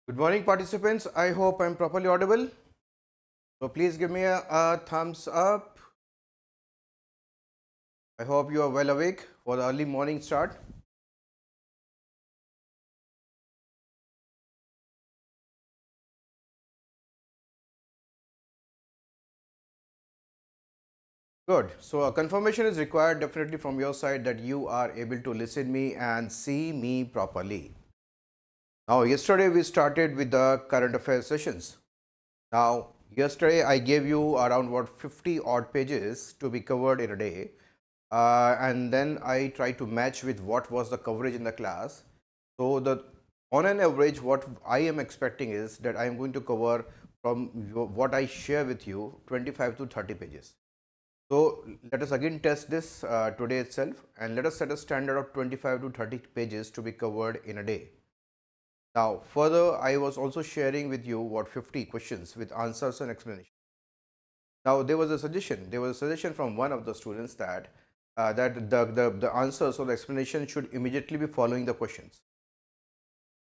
Good morning, participants. I hope I'm properly audible. So please give me a thumbs up. I hope you are well awake for the early morning start. Good. So a confirmation is required definitely from your side that you are able to listen me and see me properly. Now, yesterday we started with the current affairs sessions. Now, yesterday I gave you around 50 odd pages to be covered in a day. And then I try to match with what was the coverage in the class. So the on an average, what I am expecting is that I am going to cover from what I share with you 25 to 30 pages. So let us again test this today itself, and let us set a standard of 25 to 30 pages to be covered in a day. Now further, I was also sharing with you what 50 questions with answers and explanation. Now there was a suggestion from one of the students that the answers or the explanation should immediately be following the questions.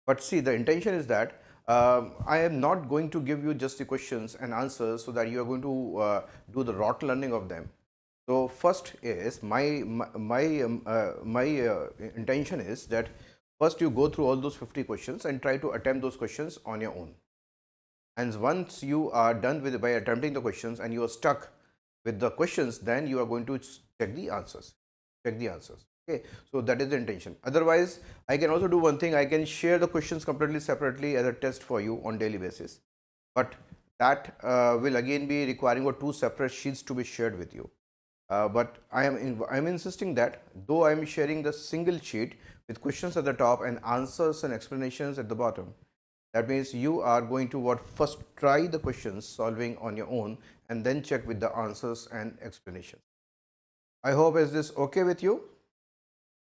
But see, the intention is that I am not going to give you just the questions and answers so that you are going to do the rote learning of them. So first is my intention is that first you go through all those 50 questions and try to attempt those questions on your own. And once you are done with by attempting the questions and you are stuck with the questions, then you are going to check the answers. Okay, so that is the intention. Otherwise, I can also do one thing. I can share the questions completely separately as a test for you on daily basis, but that will again be requiring two separate sheets to be shared with you. But I'm insisting that though I'm sharing the single sheet with questions at the top and answers and explanations at the bottom, that means you are going to first try the questions solving on your own and then check with the answers and explanations. I hope is this okay with you?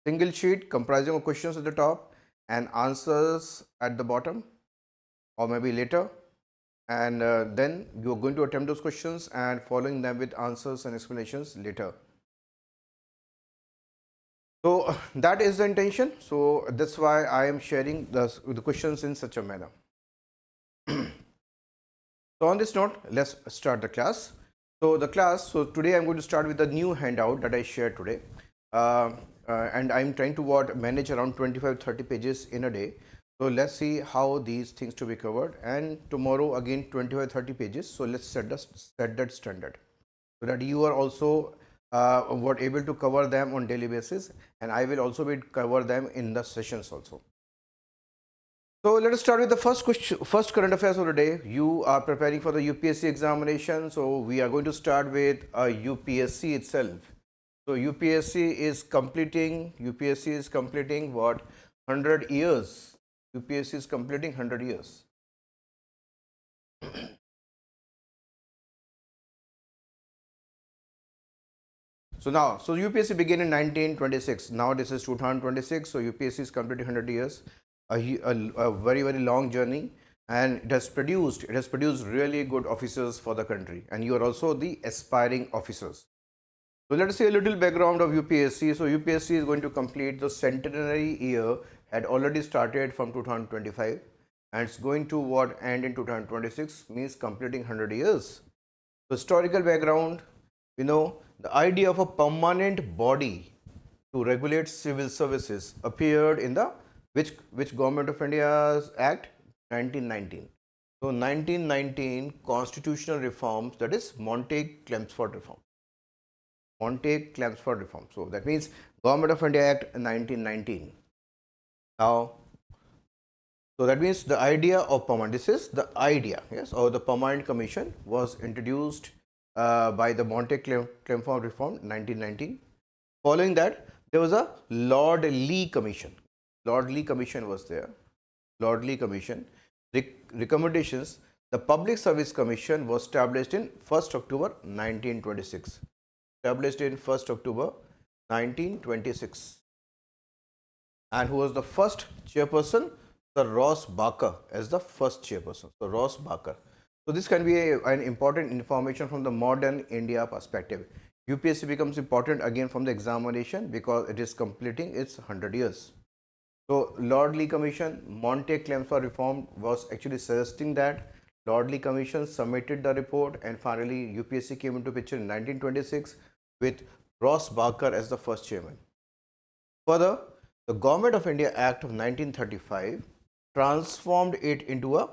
Single sheet comprising of questions at the top and answers at the bottom, or maybe later, and then you are going to attempt those questions and following them with answers and explanations later. So that is the intention. So that's why I am sharing the questions in such a manner. So on this note, let's start the class. So today I'm going to start with a new handout that I shared today. And I'm trying to manage around 25-30 pages in a day. So let's see how these things to be covered. And tomorrow again 25-30 pages. So let's set that standard so that you are also able to cover them on daily basis, and I will also be cover them in the sessions also. So let us start with the first current affairs of the day. You are preparing for the UPSC examination, so we are going to start with UPSC itself. So UPSC is completing what, 100 years. UPSC is completing 100 years. So UPSC began in 1926. Now this is 2026. So UPSC is completing 100 years, a very long journey, and it has produced really good officers for the country. And you are also the aspiring officers. So let us see a little background of UPSC. So UPSC is going to complete the centenary year, had already started from 2025, and it's going to end in 2026, means completing 100 years. So historical background, the idea of a permanent body to regulate civil services appeared in the which Government of India's Act 1919. So 1919 constitutional reforms, that is Montague-Chelmsford reform. Montague-Chelmsford reform. So that means Government of India Act 1919. Now, so that means the idea of permanent. This is the idea, yes, or the permanent commission was introduced by the Montague-Chelmsford reform 1919. Following that, there was a Lord Lee Commission. Lord Lee Commission was there. Lord Lee Commission recommendations. The Public Service Commission was established in 1st October 1926. Established in 1st October 1926. And who was the first chairperson? Sir Ross Barker as the first chairperson. So Ross Barker. So this can be an important information from the modern India perspective. UPSC becomes important again from the examination because it is completing its 100 years. So Lord Lee Commission, Monte claims for reform was actually suggesting that. Lord Lee Commission submitted the report, and finally UPSC came into picture in 1926 with Ross Barker as the first chairman. Further, the Government of India Act of 1935 transformed it into a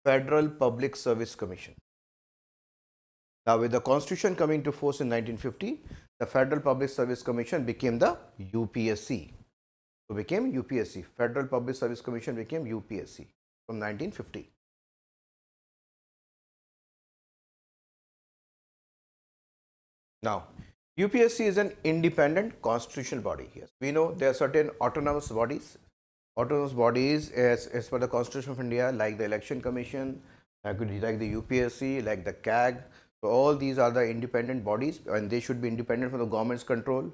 Federal Public Service Commission. Now, with the Constitution coming to force in 1950, the Federal Public Service Commission became the UPSC. So, became UPSC. Federal Public Service Commission became UPSC from 1950. Now, UPSC is an independent constitutional body. Yes, we know there are certain autonomous bodies. Autonomous bodies as per the Constitution of India, like the Election Commission, like the UPSC, like the CAG. So all these are the independent bodies, and they should be independent from the government's control.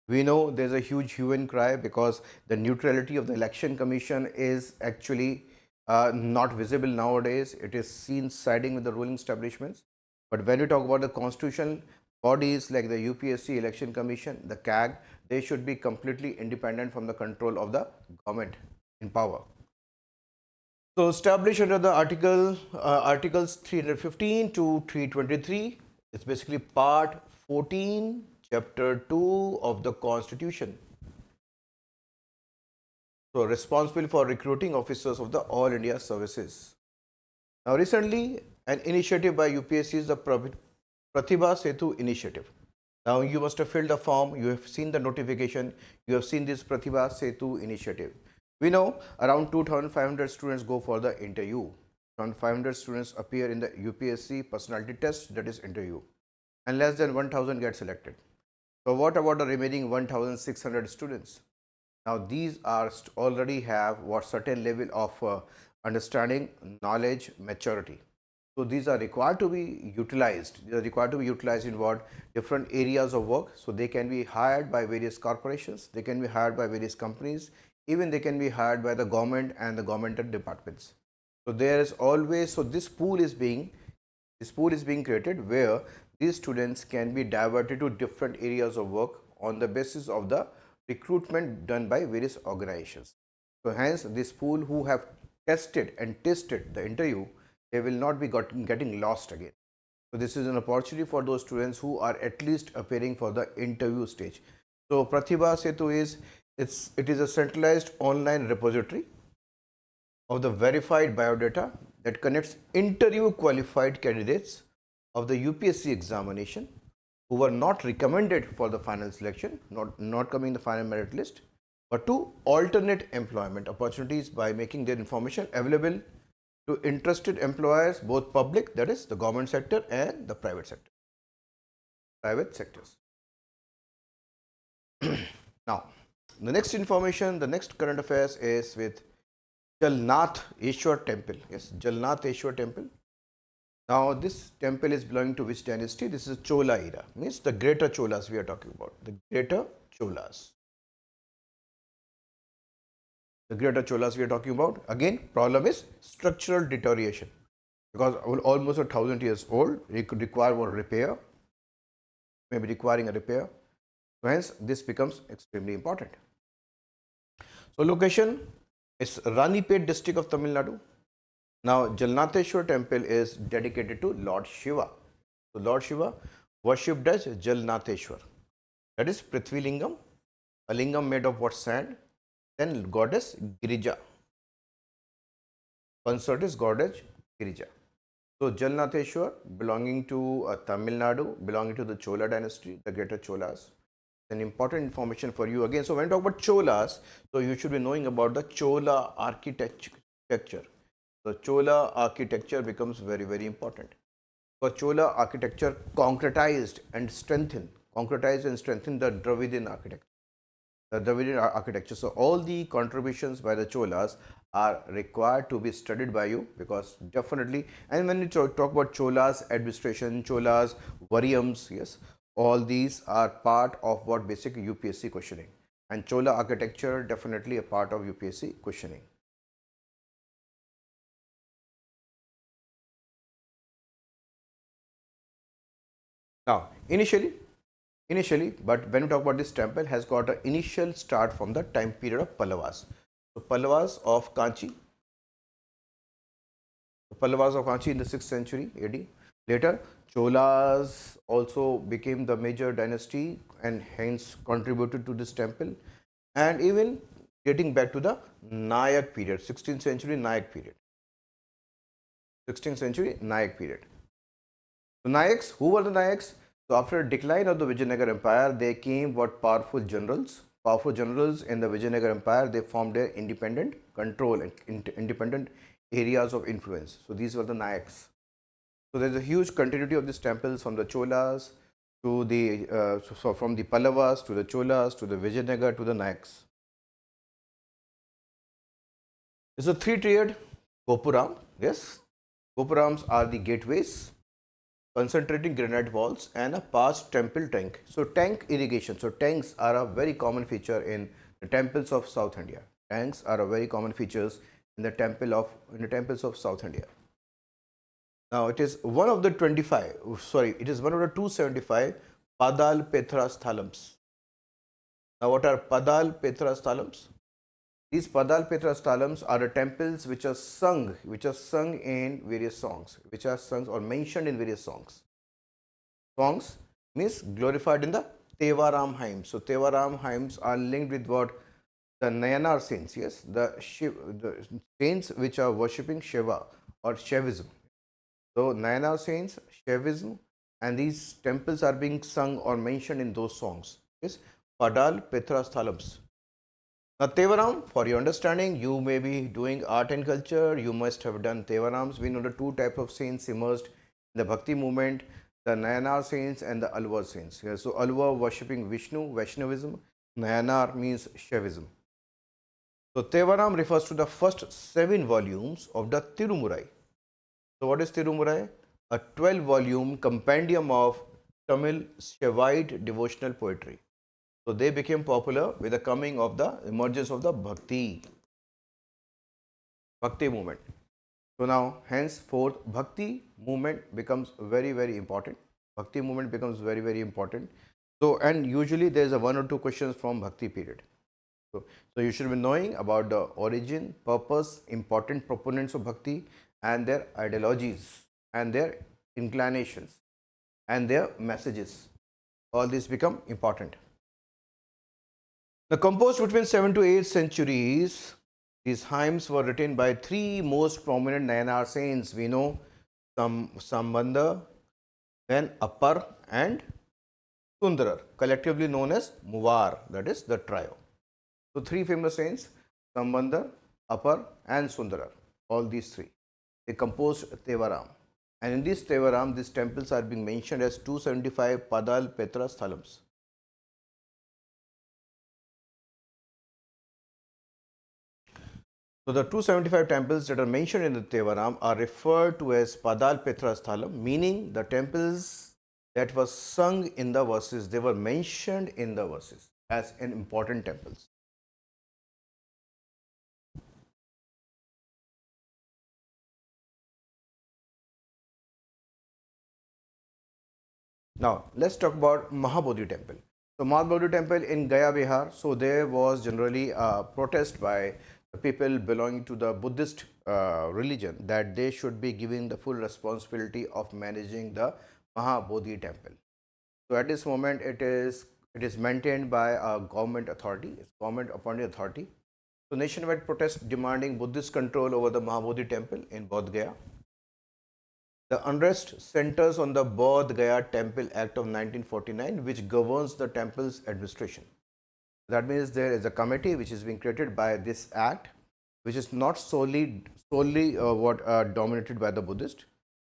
We know there's a huge hue and cry because the neutrality of the Election Commission is actually not visible nowadays. It is seen siding with the ruling establishments. But when we talk about the constitutional bodies like the UPSC, Election Commission, the CAG, they should be completely independent from the control of the government in power. So established under the articles 315 to 323, it's basically part 14, chapter 2 of the Constitution. So responsible for recruiting officers of the All India Services. Now recently, an initiative by UPSC is the Pratibha Setu initiative. Now you must have filled the form, you have seen the notification, you have seen this Pratibha Setu initiative. We know around 2,500 students go for the interview. Around 500 students appear in the UPSC personality test, that is interview, and less than 1,000 get selected. So what about the remaining 1,600 students? Now these are already have what certain level of understanding, knowledge, maturity. So these are required to be utilized. They are required to be utilized in what? Different areas of work. So they can be hired by various corporations, they can be hired by various companies, even they can be hired by the government and the governmental departments. So there is always, so this pool is being created where these students can be diverted to different areas of work on the basis of the recruitment done by various organizations. So hence this pool who have tested the interview, they will not be getting lost again. So this is an opportunity for those students who are at least appearing for the interview stage. So Pratibha Setu it is a centralized online repository of the verified biodata that connects interview qualified candidates of the UPSC examination who were not recommended for the final selection, not coming in the final merit list, but to alternate employment opportunities by making their information available to interested employers, both public, that is the government sector, and the private sectors. Now, the next information, the next current affairs is with Jalnath Eshwar Temple. Yes, Jalnath Eshwar Temple. Now, this temple is belonging to which dynasty? This is Chola era, means the Greater Cholas we are talking about. The Greater Cholas. The Greater Cholas we are talking about. Again, problem is structural deterioration because almost 1,000 years old. It could require more repair, maybe requiring a repair. So hence, this becomes extremely important. So location is Ranipet district of Tamil Nadu. Now, Jalnatheshwar temple is dedicated to Lord Shiva. So, Lord Shiva worshipped as Jalnatheshwar. That is Prithvi Lingam, a lingam made of what? Sand. Then goddess Girija. Consort is goddess Girija. So, Jalnatheshwar belonging to Tamil Nadu, belonging to the Chola dynasty, the Greater Cholas. An important information for you again. So, when we talk about Cholas, so you should be knowing about the Chola architecture. The Chola architecture becomes very, very important. Because Chola architecture concretized and strengthened the Dravidian architecture. So all the contributions by the Cholas are required to be studied by you, because definitely, and when you talk about Cholas administration, Cholas, Variums, yes, all these are part of what basic UPSC questioning, and Chola architecture definitely a part of UPSC questioning. Now, initially, but when we talk about this temple has got an initial start from the time period of Pallavas. So Pallavas of Kanchi. Pallavas of Kanchi in the 6th century AD. Later, Cholas also became the major dynasty and hence contributed to this temple. And even getting back to the Nayak period, 16th century Nayak period. 16th century Nayak period. So Nayaks, who were the Nayaks? So after decline of the Vijayanagar Empire, they came what powerful generals. Powerful generals in the Vijayanagar Empire, they formed their independent control and independent areas of influence. So these were the Nayaks. So there is a huge continuity of these temples from the Cholas to the so from the Pallavas to the Cholas to the Vijayanagar to the Nayaks. It's a three-tiered Gopuram. Yes, Gopurams are the gateways, concentrating granite walls and a past temple tank. So tank irrigation. So tanks are a very common feature in the temples of South India. Tanks are a very common features in the temples of South India. Now it is one of the 25. Sorry, it is one of the 275 Padal Petra Sthalams. Now what are Padal Petra Sthalams? These Padal Petra Sthalams are the temples which are sung in various songs, which are sung or mentioned in various songs. Songs means glorified in the Tevaram hymns. So Tevaram hymns are linked with what? The Nayanar saints, yes, the saints which are worshipping Shiva or Shaivism. So Nayanar saints, Shaivism, and these temples are being sung or mentioned in those songs. Yes, Padal Petra Sthalams. Now Tevaram, for your understanding, you may be doing art and culture, you must have done Tevarams. We know the two types of saints immersed in the Bhakti movement, the Nayanar saints and the Alvar saints. Yeah, so Alvar worshipping Vishnu, Vaishnavism, Nayanar means Shaivism. So Tevaram refers to the first 7 volumes of the Tirumurai. So what is Tirumurai? A 12-volume compendium of Tamil Shaivite devotional poetry. So they became popular with the coming of the emergence of the Bhakti movement. So now henceforth Bhakti movement becomes very important. Bhakti movement becomes very important. So and usually there is a 1 or 2 questions from Bhakti period. So you should be knowing about the origin, purpose, important proponents of Bhakti and their ideologies and their inclinations and their messages. All these become important. The composed between 7 to 8 centuries, these hymns were written by 3 most prominent Nayanar saints. We know Sambandha, then Appar and Sundarar, collectively known as Muvar, that is the trio. So 3 famous saints, Sambandha, Appar and Sundarar, all these 3. They composed Tevaram. And in this Tevaram, these temples are being mentioned as 275 Padal Petra Sthalams. So the 275 temples that are mentioned in the Tevaram are referred to as Padal Petra Sthalam, meaning the temples that were sung in the verses, they were mentioned in the verses as an important temples. Now let's talk about Mahabodhi temple. So Mahabodhi temple in Gaya, Bihar. So there was generally a protest by the people belonging to the Buddhist religion that they should be given the full responsibility of managing the Mahabodhi temple. So at this moment, it is maintained by a government authority. It's government appointed authority. So nationwide protest demanding Buddhist control over the Mahabodhi temple in Bodh Gaya. The unrest centers on the Bodh Gaya Temple Act of 1949, which governs the temple's administration. That means there is a committee which is being created by this act, which is not solely dominated by the Buddhist,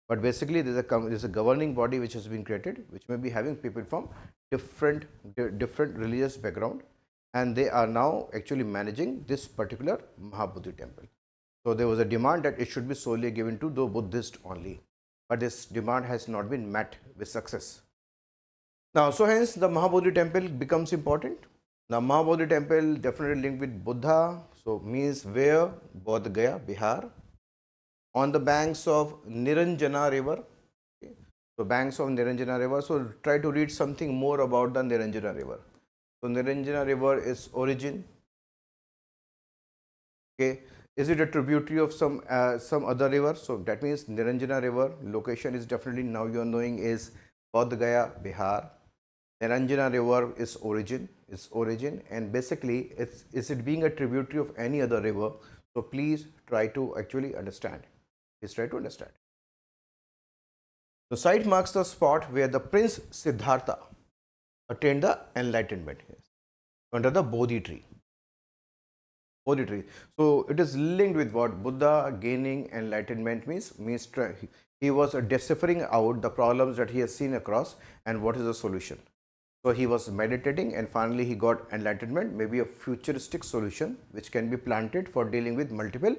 but basically there's a governing body which has been created, which may be having people from different religious background, and they are now actually managing this particular Mahabodhi temple. So there was a demand that it should be solely given to the Buddhist only, but this demand has not been met with success. Now, so hence the Mahabodhi temple becomes important. Now, Mahabodhi temple definitely linked with Buddha, so means where? Bodh Gaya, Bihar, on the banks of Niranjana river. Okay. So banks of Niranjana river. So try to read something more about the Niranjana river. So Niranjana river is origin. Okay, is it a tributary of some other river? So that means Niranjana river. Location is definitely, now you are knowing, is Bodh Gaya, Bihar. Niranjana river is origin, and basically is it being a tributary of any other river? So please try to actually understand. Please try to understand. The site marks the spot where the Prince Siddhartha attained the enlightenment, under the Bodhi tree. Bodhi tree. So it is linked with what? Buddha gaining enlightenment means he was deciphering out the problems that he has seen across and what is the solution. So he was meditating and finally he got enlightenment, maybe a futuristic solution which can be planted for dealing with multiple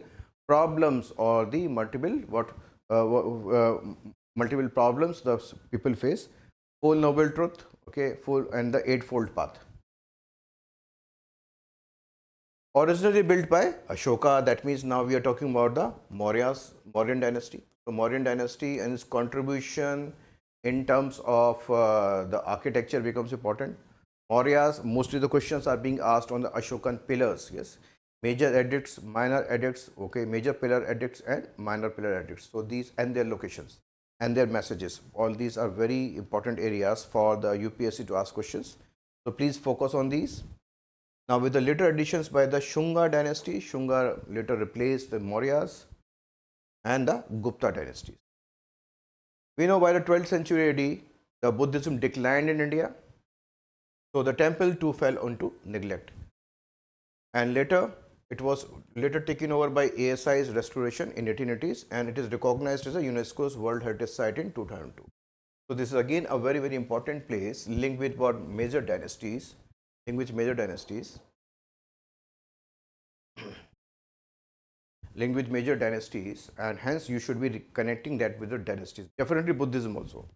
problems, or the multiple problems the people face. Full noble truth, okay, full and the eightfold path. Originally built by Ashoka, that means now we are talking about the Mauryan dynasty. So Mauryan dynasty and its contribution in terms of the architecture becomes important. Mauryas, mostly the questions are being asked on the Ashokan pillars, yes. Major edicts, minor edicts, okay, major pillar edicts and minor pillar edicts. So these and their locations and their messages, all these are very important areas for the UPSC to ask questions. So please focus on these. Now with the later additions by the Shunga dynasty, Shunga later replaced the Mauryas and the Gupta dynasties. We know by the 12th century AD, the Buddhism declined in India. So the temple too fell into neglect. And later, it was later taken over by ASI's restoration in 1880s, and it is recognized as a UNESCO's World Heritage Site in 2002. So this is again a very, very important place linked with what major dynasties, in which major dynasties, linked with major dynasties, and hence you should be connecting that with the dynasties. Definitely Buddhism also.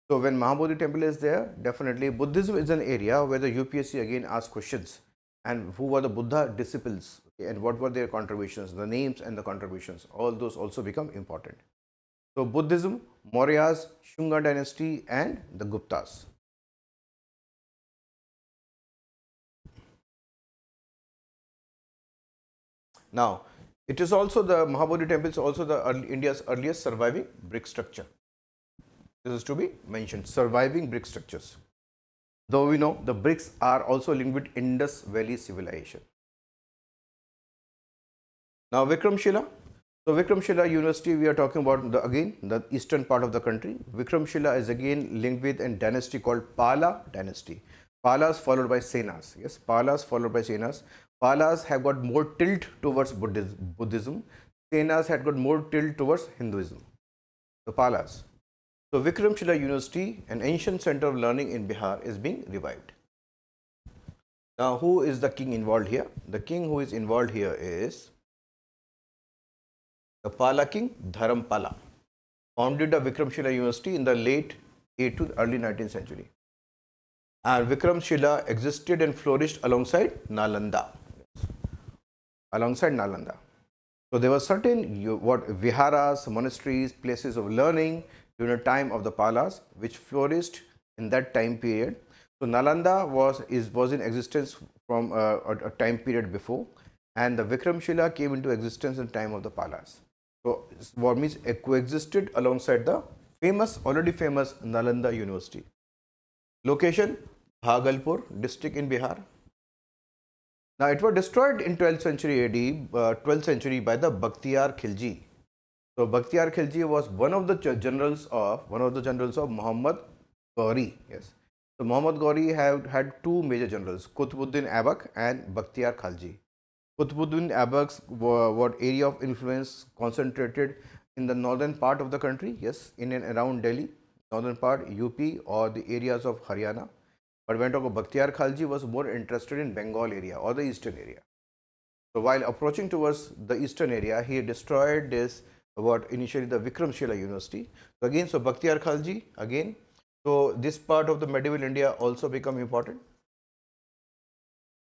So when Mahabodhi temple is there, definitely Buddhism is an area where the UPSC again asks questions, and who were the Buddha disciples, okay, and what were their contributions, the names and the contributions, all those also become important. So Buddhism, Mauryas, Shunga dynasty and the Guptas. Now, it is also the Mahabodhi temple is also the India's earliest surviving brick structure. This is to be mentioned, surviving brick structures. Though we know the bricks are also linked with Indus Valley civilization. Now, Vikramshila. So, Vikramshila University, we are talking about again the eastern part of the country. Vikramshila is again linked with a dynasty called Pala dynasty. Palas followed by Senas. Yes, Palas followed by Senas. Palas have got more tilt towards Buddhism. Senas had got more tilt towards Hinduism. The Palas. So Vikramshila University, an ancient center of learning in Bihar, is being revived. Now, who is the king involved here? The king who is involved here is the Pala king Dharampala, founded the Vikramshila University in the late 8th to early 19th century. And Vikramshila existed and flourished alongside Nalanda. Alongside Nalanda. So there were certain viharas, monasteries, places of learning during the time of the Palas, which flourished in that time period. So Nalanda was in existence from a time period before, and the Vikramshila came into existence in time of the Palas. So what means it coexisted alongside the already famous Nalanda University. Location, Bhagalpur district in Bihar. Now it was destroyed in 12th century AD, 12th century by the Bakhtiyar Khilji. So Bakhtiyar Khilji was one of the generals of Muhammad Ghori. Yes. So Muhammad Ghori had two major generals, Qutbuddin Aibak and Bakhtiyar Khalji. Qutbuddin Aibak's what area of influence concentrated in the northern part of the country, yes, in and around Delhi, northern part, UP or the areas of Haryana. But when talk about Bakhtiyar Khalji was more interested in Bengal area or the eastern area. So while approaching towards the eastern area, he destroyed this initially the Vikramshila University. So again, so Bakhtiyar Khalji again. So this part of the medieval India also become important.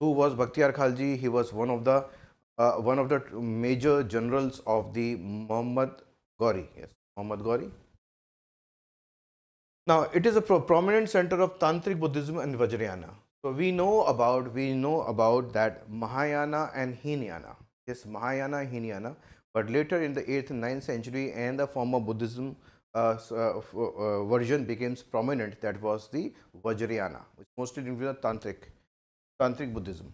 Who was Bakhtiyar Khalji? He was one of the major generals of the Muhammad Ghori. Yes, Muhammad Ghori. Now, it is a prominent center of Tantric Buddhism and Vajrayana. So we know about that Mahayana and Hinayana. Yes, Mahayana, Hinayana, but later in the 8th and 9th century and the form of Buddhism version becomes prominent, that was the Vajrayana, which mostly influenced Tantric Buddhism.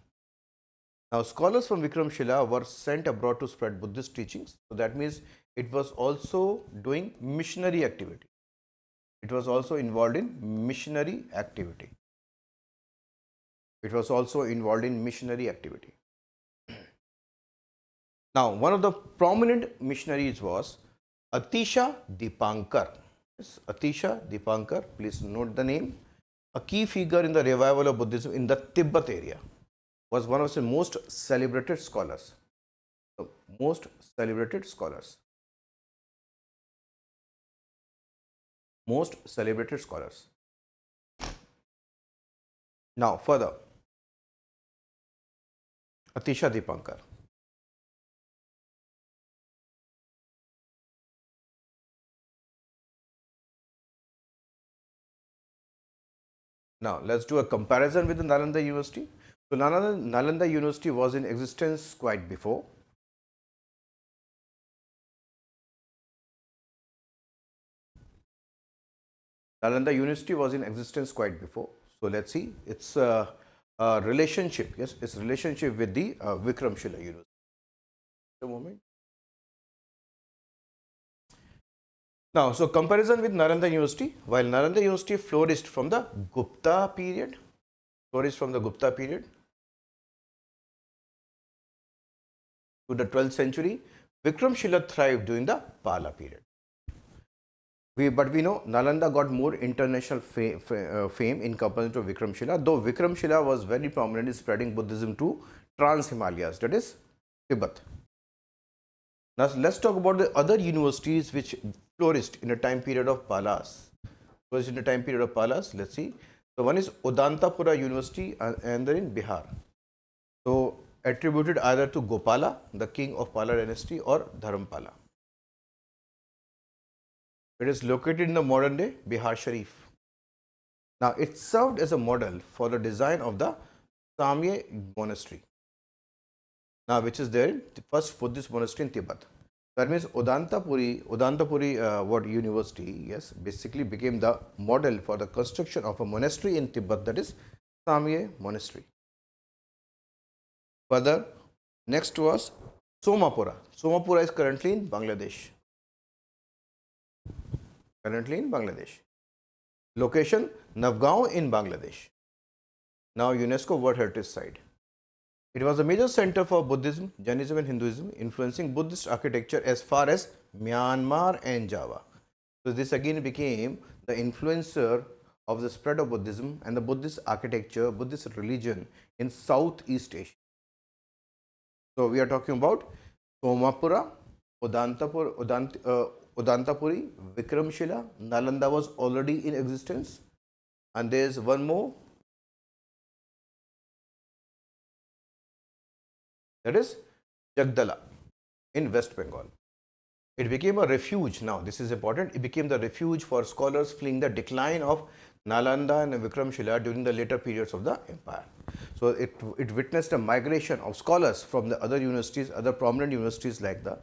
Now, scholars from Vikramshila were sent abroad to spread Buddhist teachings. So that means it was also doing missionary activity. It was also involved in missionary activity. It was also involved in missionary activity. Now, one of the prominent missionaries was Atisha Dipankar. Yes, Atisha Dipankar, please note the name. A key figure in the revival of Buddhism in the Tibet area, was one of the most celebrated scholars. The most celebrated scholars. Most celebrated scholars. Now, further, Atisha Dipankar. Now, let's do a comparison with the Nalanda University. So, Nalanda University was in existence quite before. Nalanda University was in existence quite before. So, let's see its relationship. Yes, its relationship with the Vikramshila University. A moment. Now, so comparison with Nalanda University. While Nalanda University flourished from the Gupta period, to the 12th century, Vikramshila thrived during the Pala period. But we know Nalanda got more international fame in comparison to Vikramshila, though Vikramshila was very prominent in spreading Buddhism to Trans Himalayas, that is Tibet. Now, let's talk about the other universities which flourished in a time period of Palas. Let's see. So, one is Udantapura University and then in Bihar. So, attributed either to Gopala, the king of Pala dynasty, or Dharampala. It is located in the modern day Bihar Sharif. Now, it served as a model for the design of the Samye monastery. Now, which is there in the first Buddhist monastery in Tibet. That means Udantapuri what university, yes, basically became the model for the construction of a monastery in Tibet, that is Samye monastery. Further, next was Somapura. Somapura is currently in Bangladesh. Location, Navgaon in Bangladesh. Now UNESCO World Heritage Site. It was a major center for Buddhism, Jainism and Hinduism, influencing Buddhist architecture as far as Myanmar and Java. So this again became the influencer of the spread of Buddhism and the Buddhist architecture, Buddhist religion in Southeast Asia. So we are talking about Somapura, Udantapuri, Vikramshila. Nalanda was already in existence, and there is one more, that is Jagdala in West Bengal. It became a refuge. Now, this is important. It became the refuge for scholars fleeing the decline of Nalanda and Vikramshila during the later periods of the empire. So, it witnessed a migration of scholars from the other universities, other prominent universities like the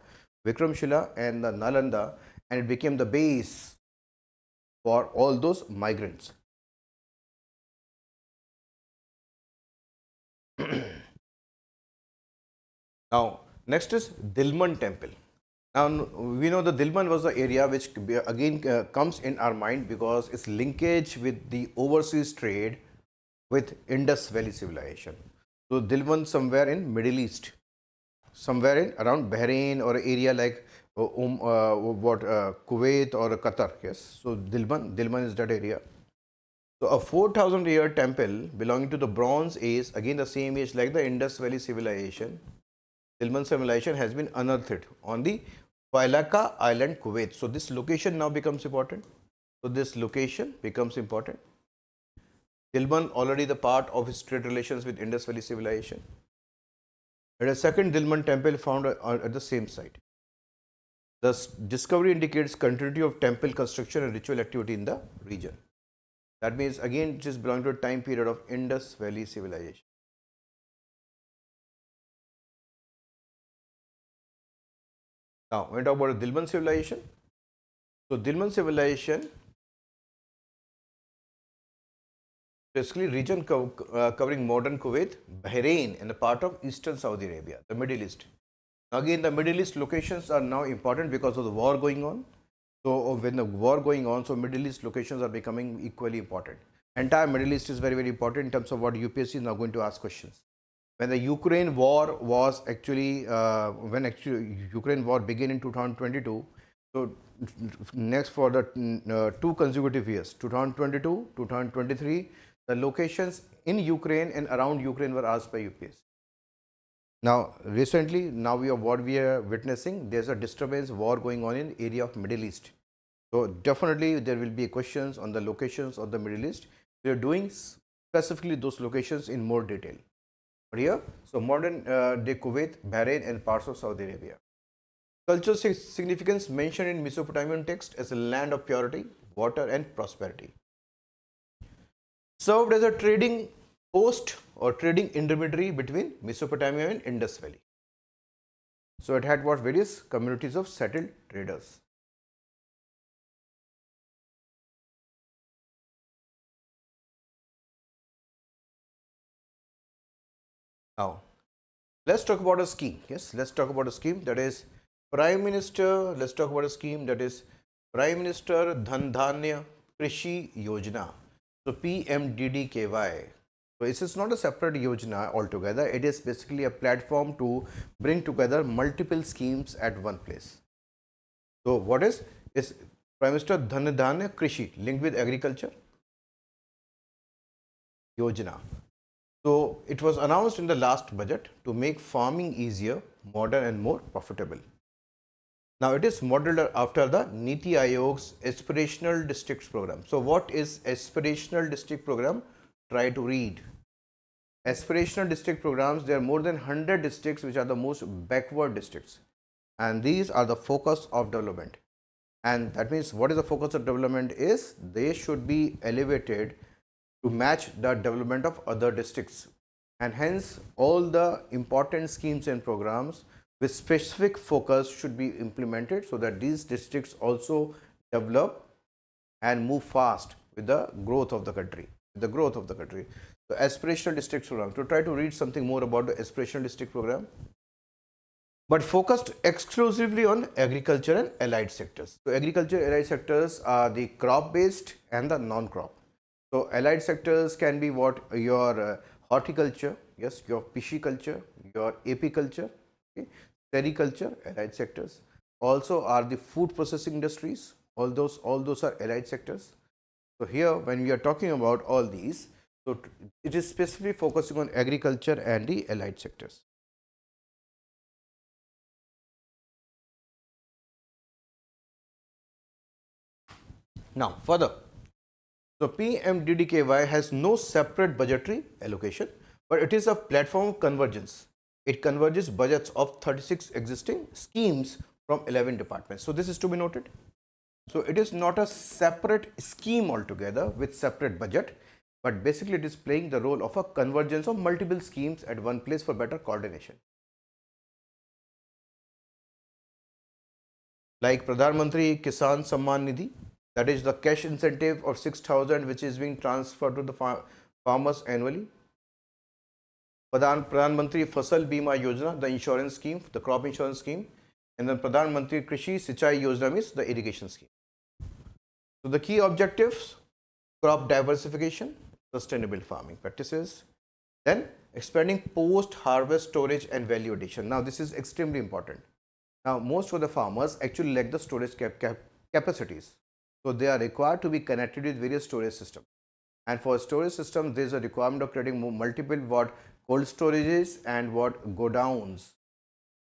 Vikramshila and the Nalanda, and it became the base for all those migrants. Now, next is Dilman Temple. Now, we know the Dilman was the area which again comes in our mind because its linkage with the overseas trade with Indus Valley civilization. So, Dilman somewhere in Middle East, somewhere in around Bahrain or area like Kuwait or Qatar. Yes, so Dilman is that area. So, a 4,000-year temple belonging to the Bronze Age, again the same age like the Indus Valley civilization. Dilman civilization has been unearthed on the Failaka Island, Kuwait. So, this location now becomes important. Dilman already the part of his trade relations with Indus Valley civilization. And a second Dilman temple found at the same site. The discovery indicates continuity of temple construction and ritual activity in the region. That means again it is belonging to a time period of Indus Valley civilization. Now, when we talk about the Dilmun civilization, so Dilmun civilization, basically region covering modern Kuwait, Bahrain, and a part of eastern Saudi Arabia, the Middle East. Again, the Middle East locations are now important because of the war going on. So, when the war going on, so Middle East locations are becoming equally important. Entire Middle East is very, very important in terms of what UPSC is now going to ask questions. When the Ukraine war was actually, when actually Ukraine war began in 2022, so next for the two consecutive years, 2022, 2023, the locations in Ukraine and around Ukraine were asked by UPSC. Now, recently, now what we are witnessing, there's a disturbance war going on in area of Middle East. So definitely there will be questions on the locations of the Middle East. We are doing specifically those locations in more detail. But here, so modern day Kuwait, Bahrain, and parts of Saudi Arabia. Cultural significance mentioned in Mesopotamian text as a land of purity, water, and prosperity. Served as a trading post or trading intermediary between Mesopotamia and Indus Valley. So it had what various communities of settled traders. Now, let's talk about a scheme. Yes, let's talk about a scheme that is Prime Minister. Let's talk about a scheme that is Prime Minister Dhan Dhanya Krishi Yojana. So PMDDKY. So this is not a separate yojana altogether. It is basically a platform to bring together multiple schemes at one place. So what is Prime Minister Dhan Dhanya Krishi linked with agriculture yojana. So it was announced in the last budget to make farming easier, modern, and more profitable. Now it is modeled after the Niti Aayog's Aspirational Districts program. So what is Aspirational District program? Try to read. Aspirational district programs, there are more than 100 districts which are the most backward districts, and these are the focus of development. And that means what is the focus of development is they should be elevated to match the development of other districts, and hence all the important schemes and programs with specific focus should be implemented so that these districts also develop and move fast with the growth of the country. So aspirational districts program. To try to read something more about the aspirational district program, but focused exclusively on agriculture and allied sectors. So agriculture allied sectors are the crop based and the non-crop. So allied sectors can be what your horticulture, yes, your pisciculture, your apiculture, okay, sericulture, allied sectors. Also are the food processing industries. All those are allied sectors. So here, when we are talking about all these, so it is specifically focusing on agriculture and the allied sectors. Now, further, so PMDDKY has no separate budgetary allocation, but it is a platform of convergence. It converges budgets of 36 existing schemes from 11 departments. So this is to be noted. So it is not a separate scheme altogether with separate budget, but basically it is playing the role of a convergence of multiple schemes at one place for better coordination. Like Pradhan Mantri Kisan Samman Nidhi, that is the cash incentive of 6,000 which is being transferred to the farmers annually. Pradhan Mantri Fasal Bima Yojana, the insurance scheme, the crop insurance scheme, and then Pradhan Mantri Krishi Sichai Yojana means the irrigation scheme. So the key objectives: crop diversification, sustainable farming practices, then expanding post-harvest storage and value addition. Now this is extremely important. Now most of the farmers actually lack the storage capacities. So they are required to be connected with various storage systems. And for storage system, there is a requirement of creating multiple what cold storages and what godowns.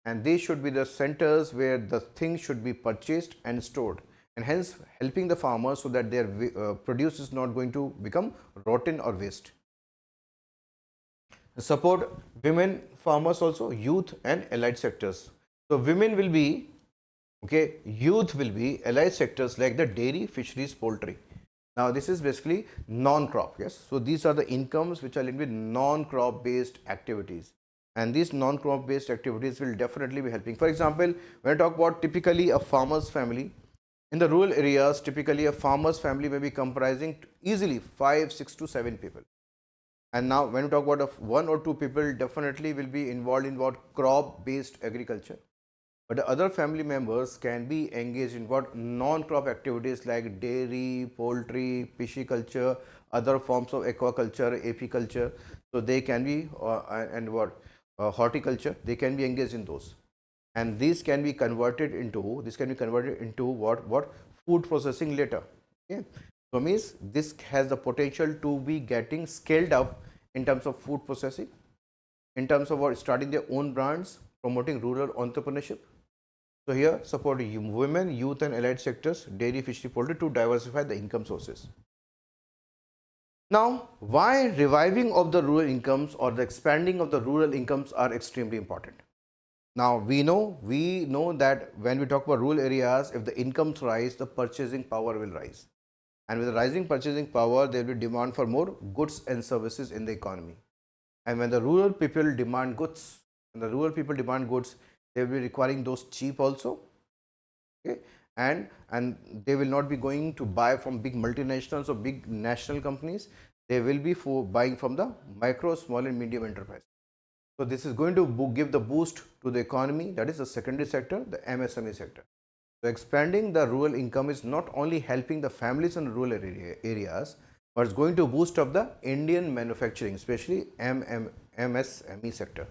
And these should be the centers where the things should be purchased and stored, and hence helping the farmers so that their produce is not going to become rotten or waste. Support women farmers also, youth and allied sectors. So women will be, okay, youth will be allied sectors like the dairy, fisheries, poultry. Now this is basically non-crop, yes. So these are the incomes which are linked with non-crop based activities. and these non-crop based activities will definitely be helping. For example, when I talk about typically a farmer's family, in the rural areas, typically a farmer's family may be comprising easily 5, 6 to 7 people. And now when we talk about one or two people, definitely will be involved in what crop based agriculture. But the other family members can be engaged in what non-crop activities like dairy, poultry, pisciculture, other forms of aquaculture, apiculture. So they can be and what horticulture. They can be engaged in those, and these can be converted into what food processing later. Okay, so means this has the potential to be getting scaled up in terms of food processing, in terms of what starting their own brands, promoting rural entrepreneurship. So here, support women, youth and allied sectors, dairy, fishery, poultry to diversify the income sources. Now, why reviving of the rural incomes or the expanding of the rural incomes are extremely important? Now, we know that when we talk about rural areas, if the incomes rise, the purchasing power will rise. And with the rising purchasing power, there will be demand for more goods and services in the economy. And when the rural people demand goods, they will be requiring those cheap also. Okay, and they will not be going to buy from big multinationals or big national companies. They will be buying from the micro, small, and medium enterprise. So this is going to give the boost to the economy. That is the secondary sector, the MSME sector. So expanding the rural income is not only helping the families in rural areas, but it's going to boost up the Indian manufacturing, especially MSME sector.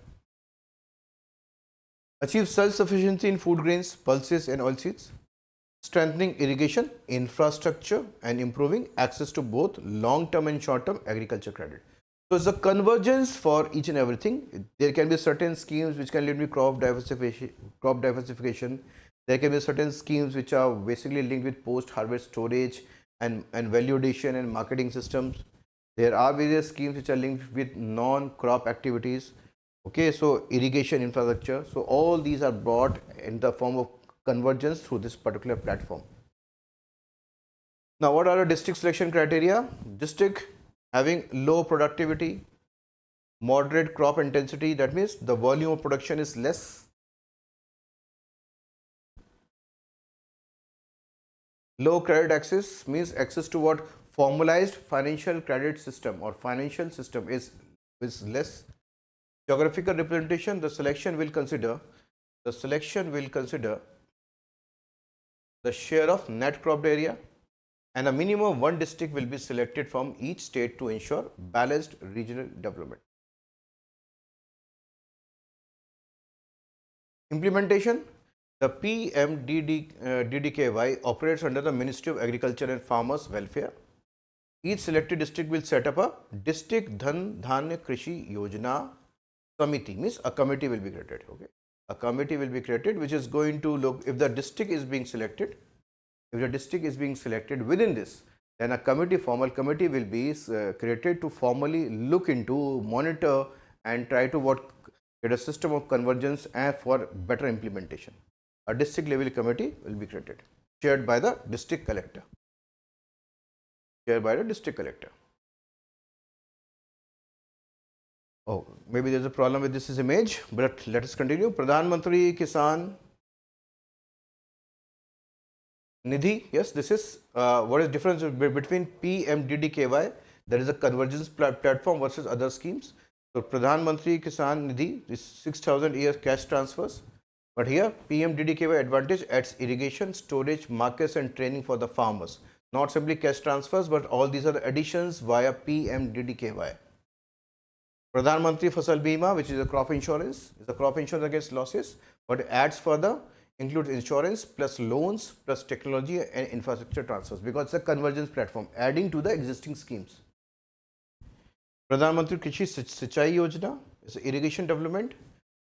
Achieve self-sufficiency in food grains, pulses and oilseeds, strengthening irrigation infrastructure and improving access to both long-term and short-term agriculture credit. So it's a convergence for each and everything. There can be certain schemes which can lead to crop diversification. There can be certain schemes which are basically linked with post-harvest storage and value addition and marketing systems. There are various schemes which are linked with non-crop activities. Okay, so irrigation infrastructure. So all these are brought in the form of convergence through this particular platform. Now, what are the district selection criteria? District having low productivity, moderate crop intensity, that means the volume of production is less. Low credit access means access to what formalized financial credit system or financial system is less. Geographical representation, the selection will consider the share of net cropped area, and a minimum of one district will be selected from each state to ensure balanced regional development. Implementation, the PMDDKY operates under the Ministry of Agriculture and Farmers Welfare. Each selected district will set up a District Dhan Dhanya Krishi Yojana Samiti, means a committee will be created. Okay, a committee will be created which is going to look if the district is being selected. If the district is being selected within this, then a formal committee will be created to formally look into, monitor, and try to get a system of convergence and for better implementation. A district level committee will be created, chaired by the district collector. Oh, maybe there's a problem with this image, but let us continue. Pradhan Mantri Kisan Nidhi, yes, this is what is difference between PMDDKY, that is a convergence platform, versus other schemes. So Pradhan Mantri Kisan Nidhi is 6,000 years cash transfers, but here PMDDKY advantage adds irrigation, storage, markets and training for the farmers. Not simply cash transfers, but all these are the additions via PMDDKY. Pradhan Mantri Fasal Bima, which is a crop insurance, is a crop insurance against losses, but adds further includes insurance plus loans plus technology and infrastructure transfers, because it's a convergence platform adding to the existing schemes. Pradhan Mantri Krishi Sinchai Yojana is irrigation development.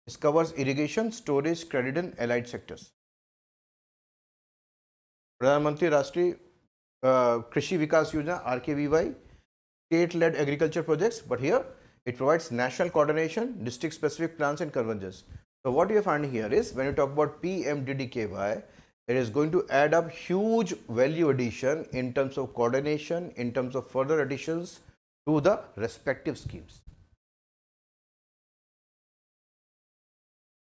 This covers irrigation, storage, credit and allied sectors. Pradhan Mantri Rashtriya Krishi Vikas Yojana RKVY, state-led agriculture projects, but here it provides national coordination, district-specific plans and convergence. So what you find here is when you talk about PMDDKY, it is going to add up huge value addition in terms of coordination, in terms of further additions to the respective schemes.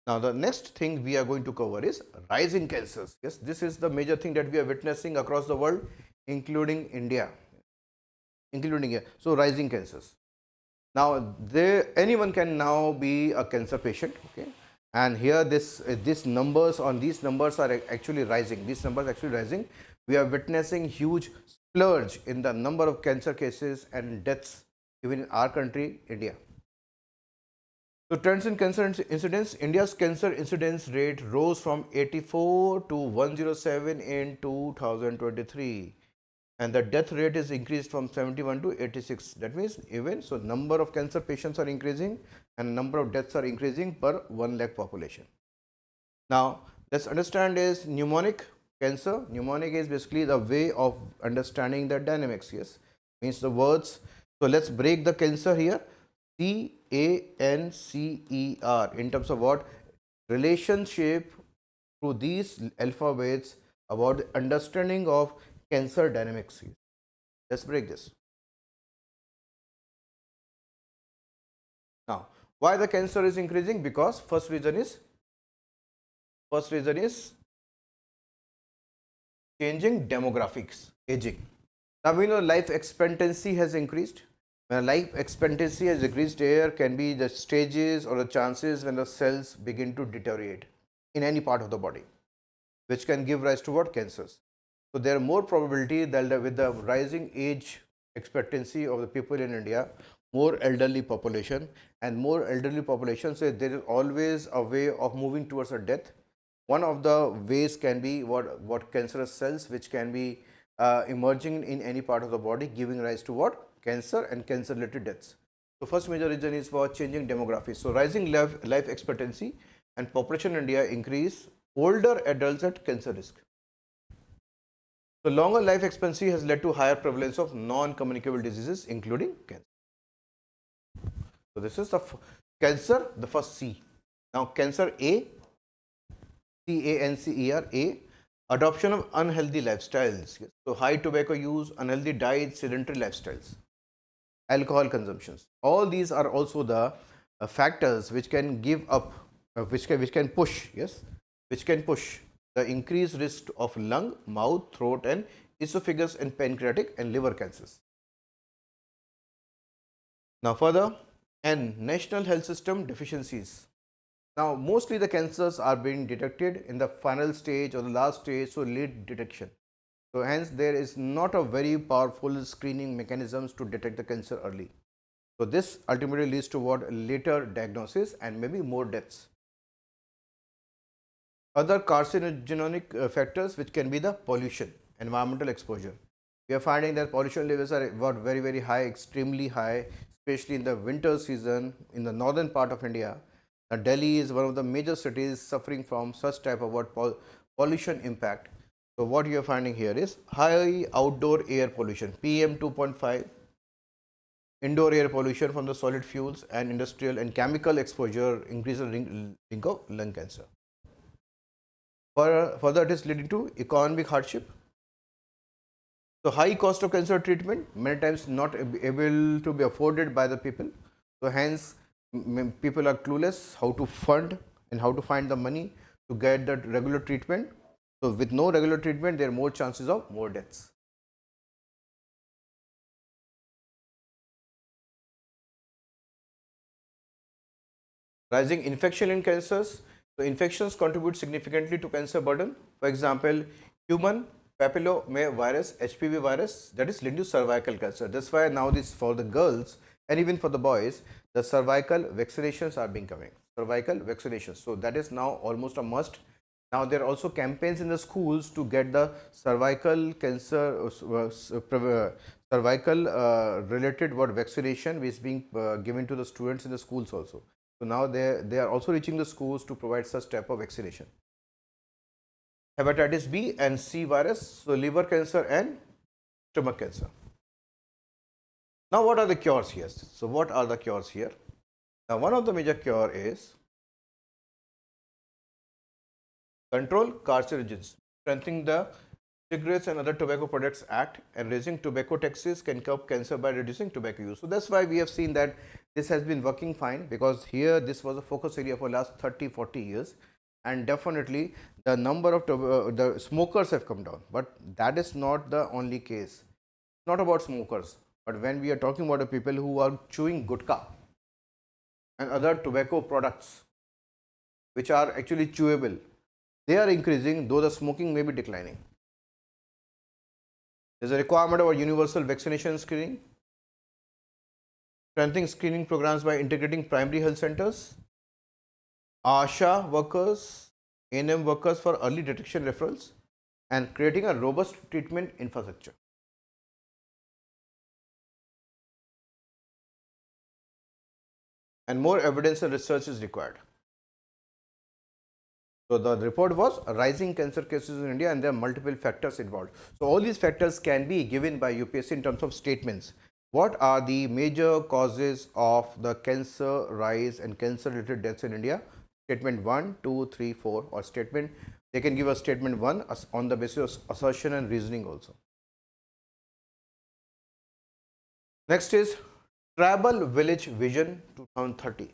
Now, the next thing we are going to cover is rising cancers. Yes, this is the major thing that we are witnessing across the world, including India, including here. So, rising cancers. Now, anyone can now be a cancer patient. Okay, and here this numbers on these numbers are actually rising. These numbers actually rising. We are witnessing huge splurge in the number of cancer cases and deaths even in our country, India. So, trends in cancer incidence. India's cancer incidence rate rose from 84 to 107 in 2023, and the death rate is increased from 71 to 86. That means even so, number of cancer patients are increasing and number of deaths are increasing per 1 lakh population. Now, let's understand is mnemonic cancer. Mnemonic is basically the way of understanding the dynamics. Yes, means the words. So, let's break the cancer here. CANCER in terms of what? Relationship through these alphabets about the understanding of cancer dynamics. Let's break this. Now, why the cancer is increasing? Because first reason is changing demographics, aging. Now we know life expectancy has increased. When life expectancy has increased, there can be the stages or the chances when the cells begin to deteriorate in any part of the body, which can give rise to what? Cancers. So there are more probability that with the rising age expectancy of the people in India, more elderly population, and more elderly population, so there is always a way of moving towards a death. One of the ways can be what cancerous cells, which can be emerging in any part of the body, giving rise to what? Cancer and cancer related deaths. So first major reason is for changing demography. So rising life expectancy and population in India increase older adults at cancer risk. So longer life expectancy has led to higher prevalence of non-communicable diseases, including cancer. So this is the cancer, the first C. Now cancer A, CANCER, A, adoption of unhealthy lifestyles. So high tobacco use, unhealthy diet, sedentary lifestyles, alcohol consumptions. All these are also the factors which can give up, which can push, yes, which can push the increased risk of lung, mouth, throat, and esophagus and pancreatic and liver cancers. Now further, and national health system deficiencies. Now mostly the cancers are being detected in the final stage or the last stage, so late detection. So hence there is not a very powerful screening mechanisms to detect the cancer early. So this ultimately leads to what? Later diagnosis and maybe more deaths. Other carcinogenic factors which can be the pollution, environmental exposure. We are finding that pollution levels are very high, extremely high, especially in the winter season in the northern part of India. Now, Delhi is one of the major cities suffering from such type of pollution impact. So what you are finding here is high outdoor air pollution, PM 2.5, indoor air pollution from the solid fuels, and industrial and chemical exposure increases risk of lung cancer. Further, it is leading to economic hardship. So high cost of cancer treatment, many times not able to be afforded by the people. So hence people are clueless how to fund and how to find the money to get that regular treatment. So with no regular treatment, there are more chances of more deaths. Rising infection in cancers. So infections contribute significantly to cancer burden. For example, human papillomavirus, HPV virus, that is linked to cervical cancer. That's why now this for the girls and even for the boys, the cervical vaccinations are being coming. Cervical vaccinations. So that is now almost a must. Now there are also campaigns in the schools to get the cervical cancer, cervical related what vaccination which is being given to the students in the schools also. So now they are also reaching the schools to provide such type of vaccination. Hepatitis B and C virus, so liver cancer and stomach cancer. Now what are the cures here? So what are the cures here? Now one of the major cure is control carcinogens, strengthening the Cigarettes and Other Tobacco Products Act and raising tobacco taxes can curb cancer by reducing tobacco use. So that's why we have seen that this has been working fine, because here this was a focus area for last 30-40 years, and definitely the number of the smokers have come down. But that is not the only case. It's not about smokers, but when we are talking about the people who are chewing gutka and other tobacco products which are actually chewable, they are increasing, though the smoking may be declining. There is a requirement of a universal vaccination screening, strengthening screening programs by integrating primary health centers, ASHA workers, ANM workers for early detection referrals, and creating a robust treatment infrastructure. And more evidence and research is required. So the report was rising cancer cases in India, and there are multiple factors involved. So all these factors can be given by UPSC in terms of statements. What are the major causes of the cancer rise and cancer related deaths in India? Statement 1, 2, 3, 4, or statement, they can give a statement 1 on the basis of assertion and reasoning also. Next is Tribal Village Vision 2030.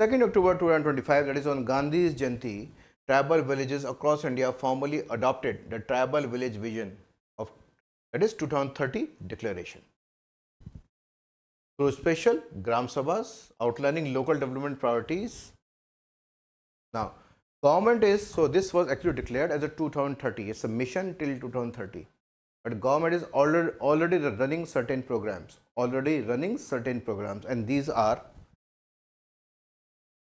2nd October 2025, that is on Gandhi's Jayanti, tribal villages across India formally adopted the Tribal Village Vision of, that is 2030 declaration. Through special Gram Sabhas outlining local development priorities. Now, government is, so this was actually declared as a 2030, it's a mission till 2030. But government is already running certain programs, and these are,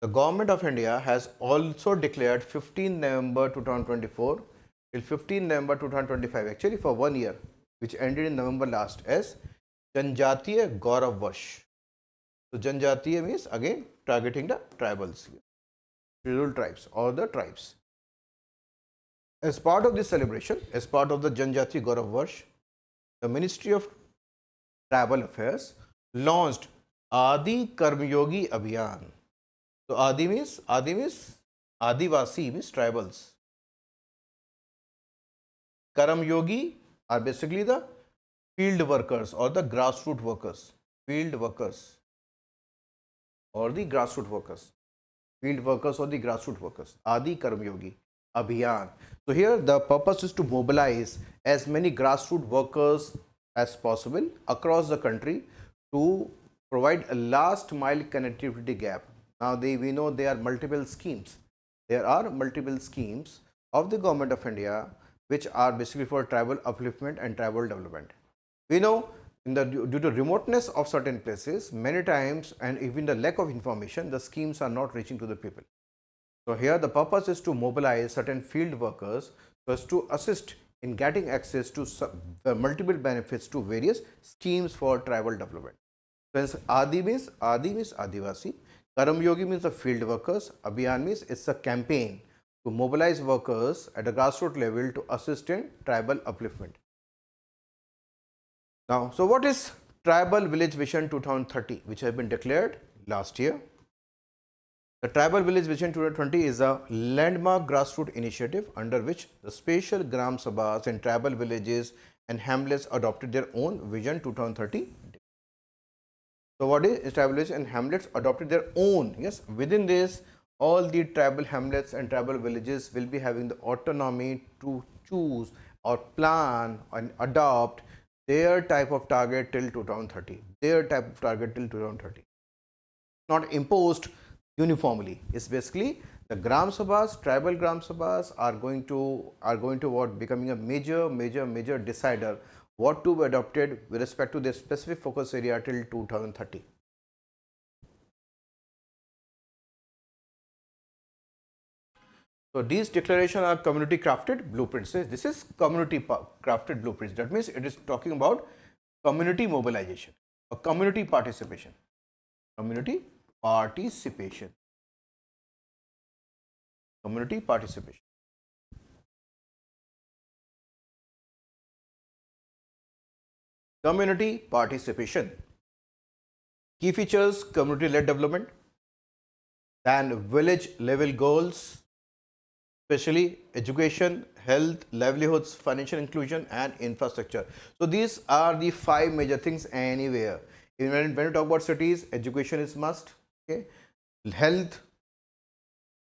the Government of India has also declared 15 November 2024 till 15 November 2025, actually for 1 year, which ended in November last, as Janjatiya Gaurav Varsh. So Janjatiya means again targeting the tribals, rural tribes or the tribes. As part of this celebration, as part of the Janjatiya Gaurav Varsh, the Ministry of Tribal Affairs launched Adi Karmyogi Abhiyan. So Adi means Adivasi means tribals. Karam Yogi are basically the field workers or the grassroots workers. Field workers or the grassroots workers. Field workers or the grassroots workers. Adi Karam Yogi Abhiyan. So here the purpose is to mobilize as many grassroots workers as possible across the country to provide a last mile connectivity gap. Now we know there are multiple schemes. There are multiple schemes of the Government of India which are basically for tribal upliftment and tribal development. We know due to remoteness of certain places, many times, and even the lack of information, the schemes are not reaching to the people. So here the purpose is to mobilize certain field workers so as to assist in getting access to multiple benefits to various schemes for tribal development. So Adi means Adivasi. Karam Yogi means the field workers. Abhiyan means it's a campaign to mobilize workers at a grassroots level to assist in tribal upliftment. Now, so what is Tribal Village Vision 2030, which has been declared last year? The Tribal Village Vision 2020 is a landmark grassroots initiative under which the special Gram Sabhas and tribal villages and hamlets adopted their own Vision 2030. So what is tribal villages and hamlets adopted their own? Yes, within this, all the tribal hamlets and tribal villages will be having the autonomy to choose or plan and adopt their type of target till 2030. Their type of target till 2030. Not imposed uniformly. It's basically the Gram Sabhas, tribal Gram Sabhas are going to what, becoming a major decider what to be adopted with respect to their specific focus area till 2030. So these declarations are community crafted blueprints. This is community crafted blueprints. That means it is talking about community mobilization or community participation. Community participation. Community participation. Community participation. Key features: community-led development, then village level goals, especially education, health, livelihoods, financial inclusion and infrastructure. So these are the 5 major things anywhere. When you talk about cities, education is must. Okay, health.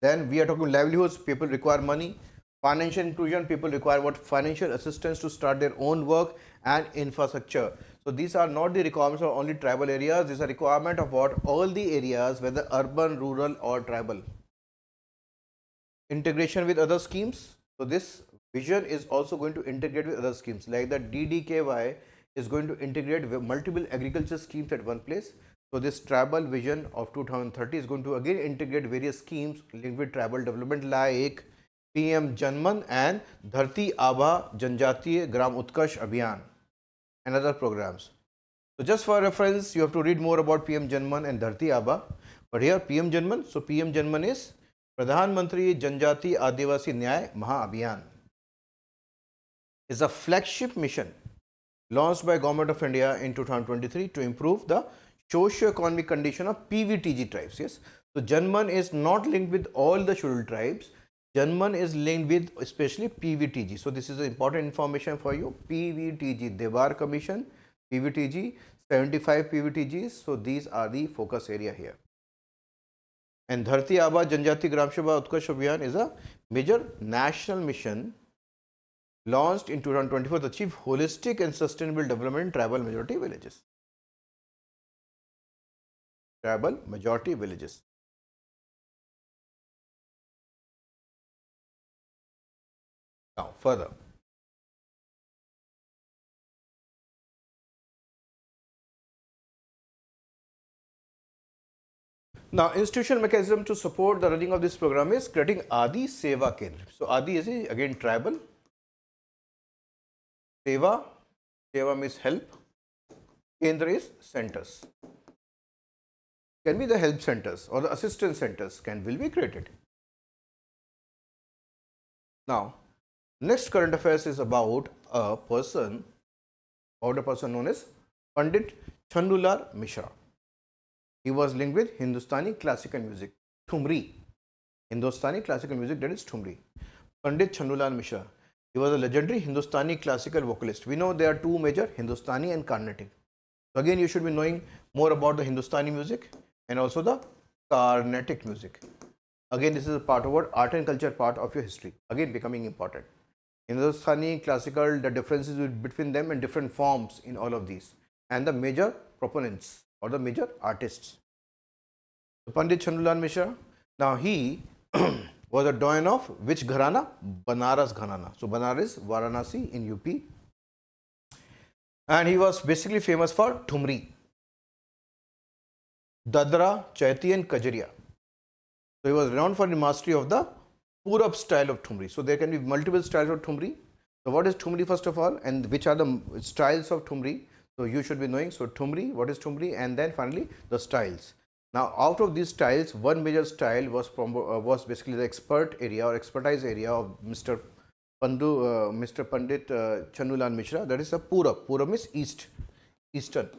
Then we are talking livelihoods. People require money. Financial inclusion. People require what? Financial assistance to start their own work and infrastructure. So these are not the requirements of only tribal areas. These are requirement of what? All the areas, whether urban, rural, or tribal. Integration with other schemes. So this vision is also going to integrate with other schemes like the DDKY is going to integrate with multiple agriculture schemes at one place. So this tribal vision of 2030 is going to again integrate various schemes linked with tribal development like PM Janman and Dharti Aba Janjatiya Gram Utkarsh Abhiyan and other programs. So just for reference, you have to read more about PM Janman and Dharti Aba. But here PM Janman, so PM Janman is Pradhan Mantri Janjati Adivasi Nyay Maha Abhiyan. Is a flagship mission launched by Government of India in 2023 to improve the socio-economic condition of PVTG tribes. Yes, so Janman is not linked with all the scheduled tribes. Janman is linked with especially PVTG. So this is important information for you. PVTG, Devar Commission, PVTG, 75 PVTGs. So these are the focus area here. And Dharti Aba Janjati Gram Sabha Utkarsh Abhiyan is a major national mission launched in 2024 to achieve holistic and sustainable development in tribal majority villages. Tribal majority villages. Now, further. Now, institutional mechanism to support the running of this program is creating Adi Seva Kendra. So, Adi is again tribal. Seva, Seva means help. Kendra is centers. Can be the help centers or the assistance centers will be created. Now, next current affairs is about a person known as Pandit Chandulal Mishra. He was linked with Hindustani classical music, Thumri. Hindustani classical music, that is Thumri. Pandit Chandulal Mishra. He was a legendary Hindustani classical vocalist. We know there are two major, Hindustani and Carnatic. So again, you should be knowing more about the Hindustani music and also the Carnatic music. Again, this is a part of what art and culture part of your history. Again, becoming important. Hindustani classical, the differences between them and different forms in all of these, and the major proponents or the major artists. So Pandit Chandulal Mishra. Now he was a doyen of which gharana? Banaras gharana. So Banaras, Varanasi in UP. And he was basically famous for Thumri, Dadra, Chaiti and Kajariya. So he was renowned for the mastery of the Purab style of Thumri. So there can be multiple styles of Thumri. So what is Thumri first of all, and which are the styles of Thumri? So you should be knowing. So Thumri, what is Thumri, and then finally the styles. Now out of these styles, one major style was basically the expert area or expertise area of Mr. Pandit Chandulal Mishra. That is a Purab. Purab means east, eastern.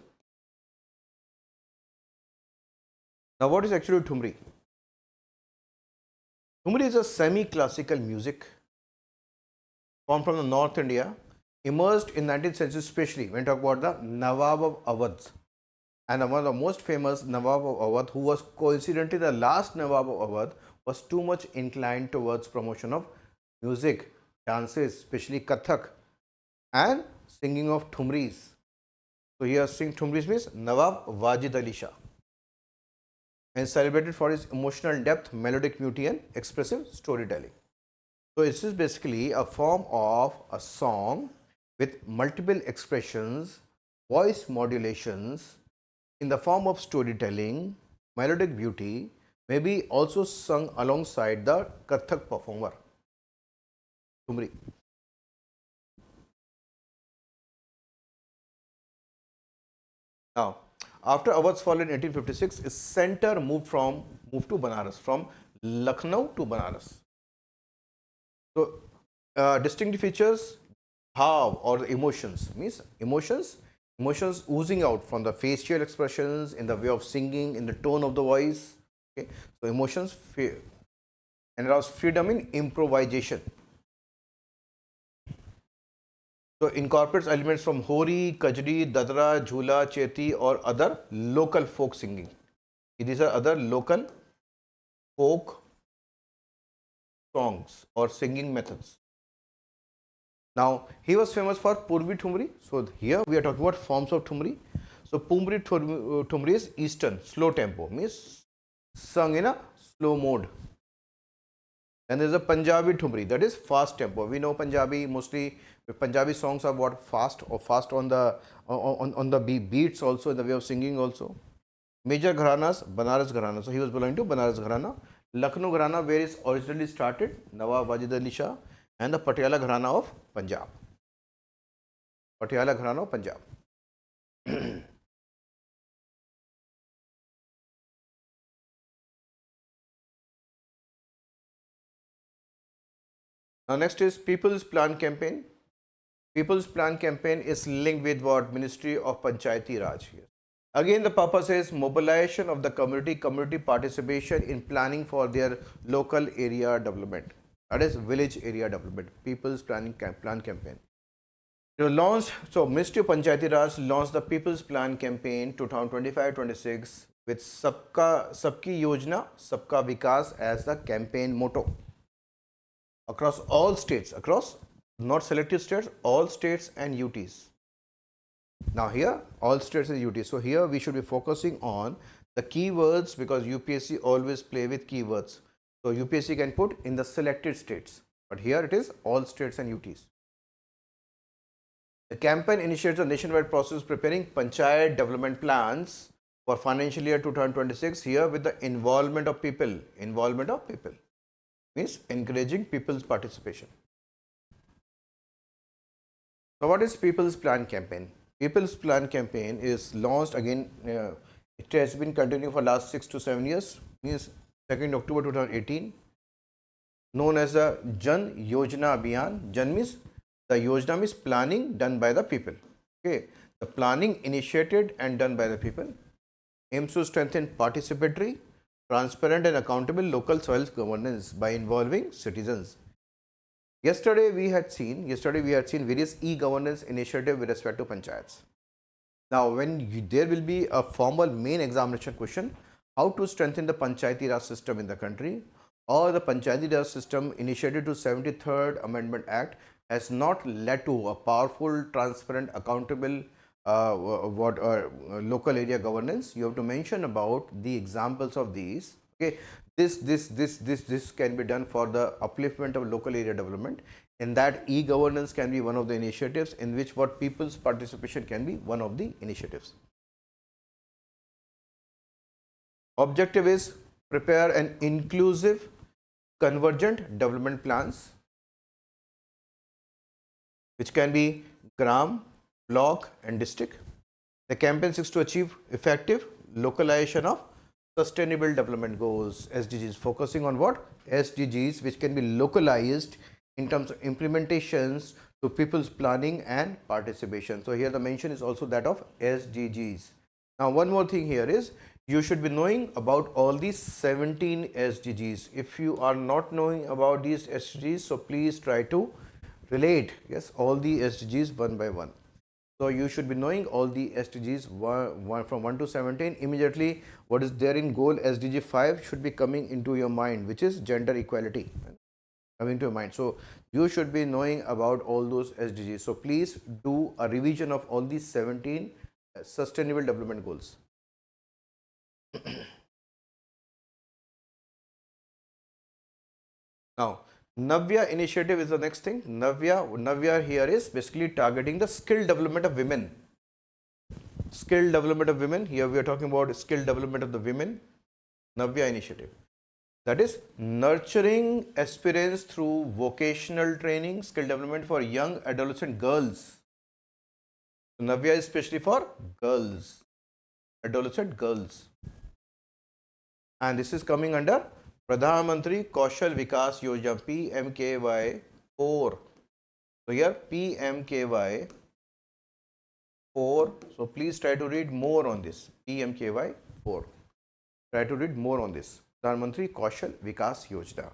Now what is actually Thumri? Thumri is a semi-classical music formed from the North India, emerged in 19th century, especially when we talk about the Nawab of Awadh. And one of the most famous Nawab of Awadh, who was coincidentally the last Nawab of Awadh, was too much inclined towards promotion of music, dances, especially Kathak, and singing of Thumris. So here sing Thumris means Nawab Wajid Ali Shah, and celebrated for his emotional depth, melodic beauty and expressive storytelling. So this is basically a form of a song with multiple expressions, voice modulations in the form of storytelling, melodic beauty, may be also sung alongside the Kathak performer. Thumri. Now, after Awadh's fall in 1856, its center moved to Banaras, from Lucknow to Banaras. So, distinctive features, how or the emotions means emotions oozing out from the facial expressions, in the way of singing, in the tone of the voice. Okay, so emotions and allows freedom in improvisation. So incorporates elements from Hori, Kajri, Dadra, Jhula, Cheti or other local folk singing. These are other local folk songs or singing methods. Now, he was famous for Purvi Thumri. So, here we are talking about forms of Thumri. So, Thumri is Eastern, slow tempo, means sung in a slow mode. And there is a Punjabi Thumri, that is fast tempo. We know Punjabi, mostly Punjabi songs are what fast or fast on the beats also, in the way of singing also. Major Gharanas, Banaras Gharana. So, he was belonging to Banaras Gharana. Lucknow Gharana, where it originally started, Nawab Wajid Ali Shah, and the Patiala Gharana of Punjab. Patiala Gharana of Punjab. Now, next is People's Plan Campaign. People's Plan Campaign is linked with what? Ministry of Panchayati Raj here. Again, the purpose is mobilization of the community participation in planning for their local area development. That is village area development. People's Plan Campaign. It was launched, so Ministry of Panchayati Raj launched the People's Plan Campaign 2025-26 with Sabki Yojana, Sabka Vikas as the campaign motto. Across all states, across not selected states, all states and UTs. Now here, all states and UTs. So here we should be focusing on the keywords because UPSC always play with keywords. So UPSC can put in the selected states, but here it is all states and UTs. The campaign initiates a nationwide process preparing panchayat development plans for financial year 2026 here with the involvement of people. Involvement of people means encouraging people's participation. So what is People's Plan Campaign? People's Plan Campaign is launched again. It has been continuing for last 6 to 7 years. Means 2nd October 2018. Known as the Jan Yojana Abhiyan. Jan means the Yojana means planning done by the people. Okay, the planning initiated and done by the people aims to strengthen participatory, transparent and accountable local self-governance by involving citizens. Yesterday we had seen various e-governance initiatives with respect to panchayats. Now, there will be a formal main examination question, how to strengthen the Panchayati Raj system in the country, or the Panchayati Raj system initiated to 73rd Amendment Act has not led to a powerful, transparent, accountable local area governance. You have to mention about the examples of these. Okay, this can be done for the upliftment of local area development. In that, e-governance can be one of the initiatives, in which what people's participation can be one of the initiatives. Objective is prepare an inclusive, convergent development plans, which can be gram, block and district. The campaign seeks to achieve effective localization of sustainable development goals, SDGs, focusing on what? SDGs, which can be localized in terms of implementations to people's planning and participation. So here the mention is also that of SDGs. Now one more thing here is, you should be knowing about all these 17 SDGs. If you are not knowing about these SDGs, so please try to relate, yes, all the SDGs one by one. So you should be knowing all the SDGs from 1 to 17. Immediately what is there in goal SDG 5 should be coming into your mind, which is gender equality coming to your mind. So you should be knowing about all those SDGs. So please do a revision of all these 17 sustainable development goals. Now, Navya initiative is the next thing. Navya here is basically targeting the skill development of women. Skill development of women. Here we are talking about skill development of the women. Navya initiative. That is nurturing aspirants through vocational training, skill development for young adolescent girls. Navya is especially for girls, adolescent girls. And this is coming under Pradhan Mantri Kaushal Vikas Yojana, PMKY 4. So here PMKY 4. So please try to read more on this. PMKY 4. Try to read more on this. Pradhan Mantri Kaushal Vikas Yojana.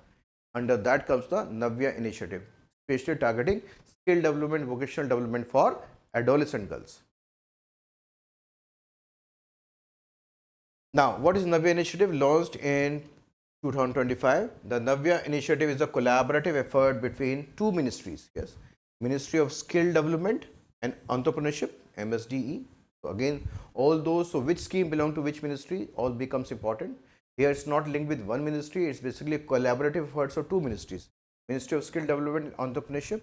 Under that comes the Navya initiative, especially targeting skill development, vocational development for adolescent girls. Now, what is Navya initiative? Launched in 2025. The Navya initiative is a collaborative effort between two ministries. Yes, Ministry of Skill Development and Entrepreneurship, MSDE. So again, all those, so which scheme belong to which ministry, all becomes important. Here it's not linked with one ministry, it's basically a collaborative effort of two ministries. Ministry of Skill Development and Entrepreneurship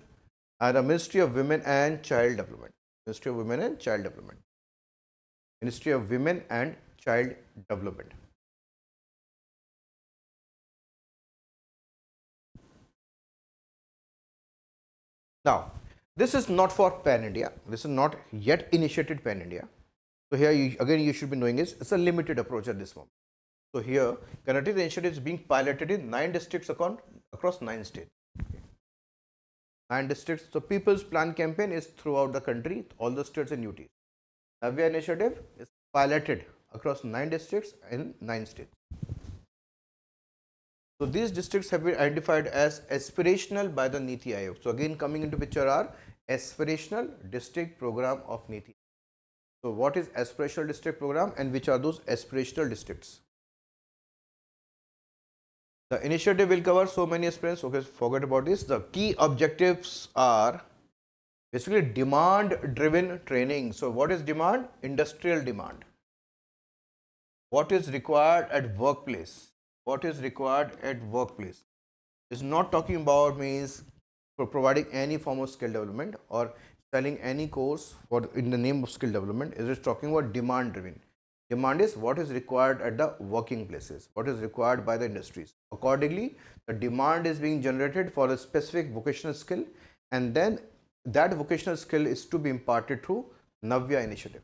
and the Ministry of Women and Child Development. Ministry of Women and Child Development. Ministry of Women and Child Development. Now, this is not for Pan India. This is not yet initiated Pan India. So here again you should be knowing is it's a limited approach at this moment. So here currently the initiative is being piloted in 9 districts across 9 states. 9 districts. So People's Plan campaign is throughout the country, all the states and UTs. Navya initiative is piloted across 9 districts in 9 states. So these districts have been identified as aspirational by the Niti Aayog. So again coming into picture are aspirational district program of Niti. So what is aspirational district program and which are those aspirational districts? The initiative will cover so many aspirants. Okay, forget about this. The key objectives are basically demand driven training. So what is demand? Industrial demand. What is required at workplace? What is required at workplace? It's not talking about means for providing any form of skill development or selling any course for in the name of skill development. It is talking about demand driven. Demand is what is required at the working places, what is required by the industries. Accordingly, the demand is being generated for a specific vocational skill, and then that vocational skill is to be imparted through Navya initiative.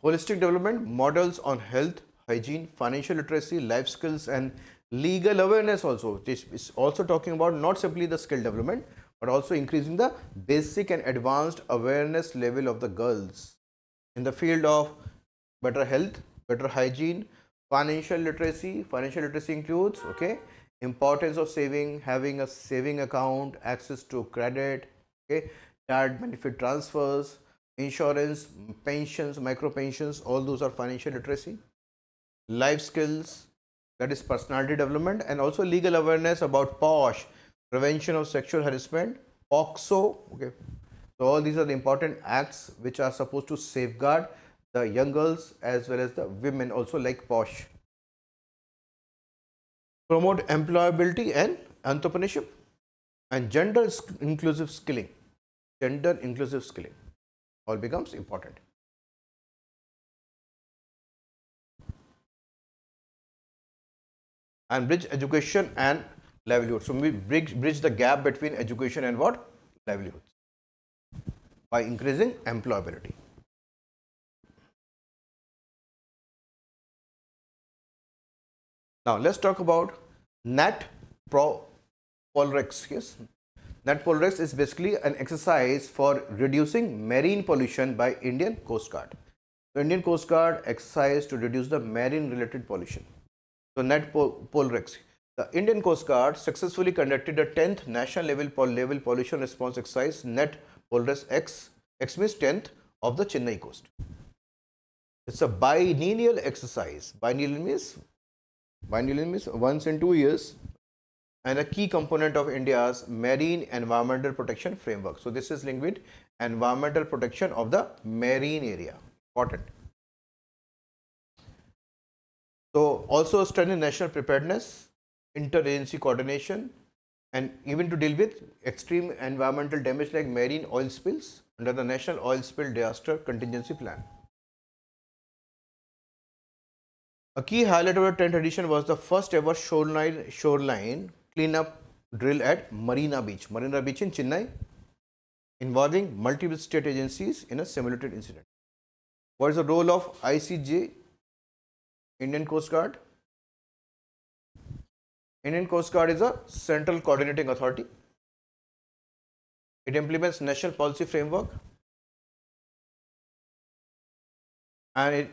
Holistic development models on health, hygiene, financial literacy, life skills, and legal awareness also. This is also talking about not simply the skill development, but also increasing the basic and advanced awareness level of the girls in the field of better health, better hygiene, financial literacy. Financial literacy includes, okay, importance of saving, having a saving account, access to credit, okay, child benefit transfers, insurance, pensions, micro pensions, all those are financial literacy. Life skills, that is personality development, and also legal awareness about POSH, prevention of sexual harassment, POXO, okay. So all these are the important acts which are supposed to safeguard the young girls as well as the women also, like POSH. Promote employability and entrepreneurship and gender inclusive skilling. Gender inclusive skilling all becomes important. And bridge education and livelihood. So we bridge the gap between education and what? Livelihoods by increasing employability. Now let's talk about NAT Polrex. Yes, NAT Polrex is basically an exercise for reducing marine pollution by Indian Coast Guard. The Indian Coast Guard exercise to reduce the marine related pollution. So NAT Polrex. The Indian Coast Guard successfully conducted the 10th national level pollution response exercise NAT Polrex X means 10th of the Chennai coast. It's a biennial exercise. Biennial means once in 2 years, and a key component of India's marine environmental protection framework. So this is linked with environmental protection of the marine area. Important. So also strengthen national preparedness, interagency coordination, and even to deal with extreme environmental damage like marine oil spills under the National Oil Spill Disaster Contingency Plan. A key highlight of the 10th edition was the first ever shoreline cleanup drill at Marina Beach in Chennai, involving multiple state agencies in a simulated incident. What is the role of ICJ, Indian Coast Guard? Indian Coast Guard is a central coordinating authority. It implements national policy framework, and it,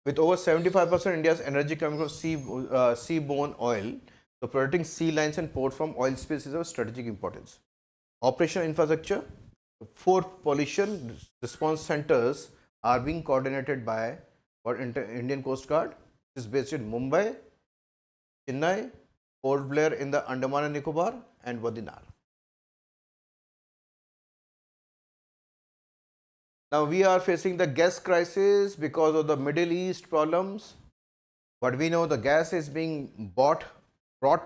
with over 75% India's energy coming from seaborne oil, So protecting sea lines and ports from oil spills is of strategic importance. Operational infrastructure, 4 pollution response centers are being coordinated by Indian Coast Guard, which is based in Mumbai, Chennai, Port Blair in the Andaman and Nicobar, and Vadinar. Now we are facing the gas crisis because of the Middle East problems. But we know the gas is being brought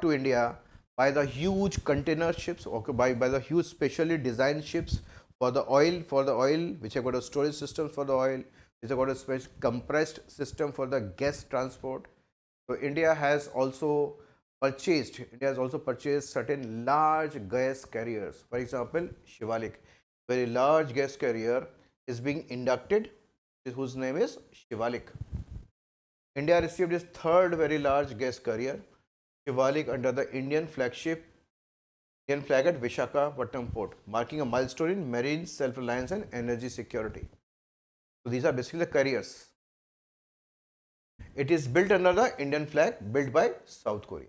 to India by the huge container ships, okay, by the huge specially designed ships for the oil, which have got a storage system for the oil, which have got a special compressed system for the gas transport. So India has also purchased certain large gas carriers. For example, Shivalik, very large gas carrier is being inducted, whose name is Shivalik. India received its third very large gas carrier, Shivalik, under the Indian flag at Visakhapatnam port, marking a milestone in marine self-reliance and energy security. So these are basically the carriers. It is built under the Indian flag, built by South Korea.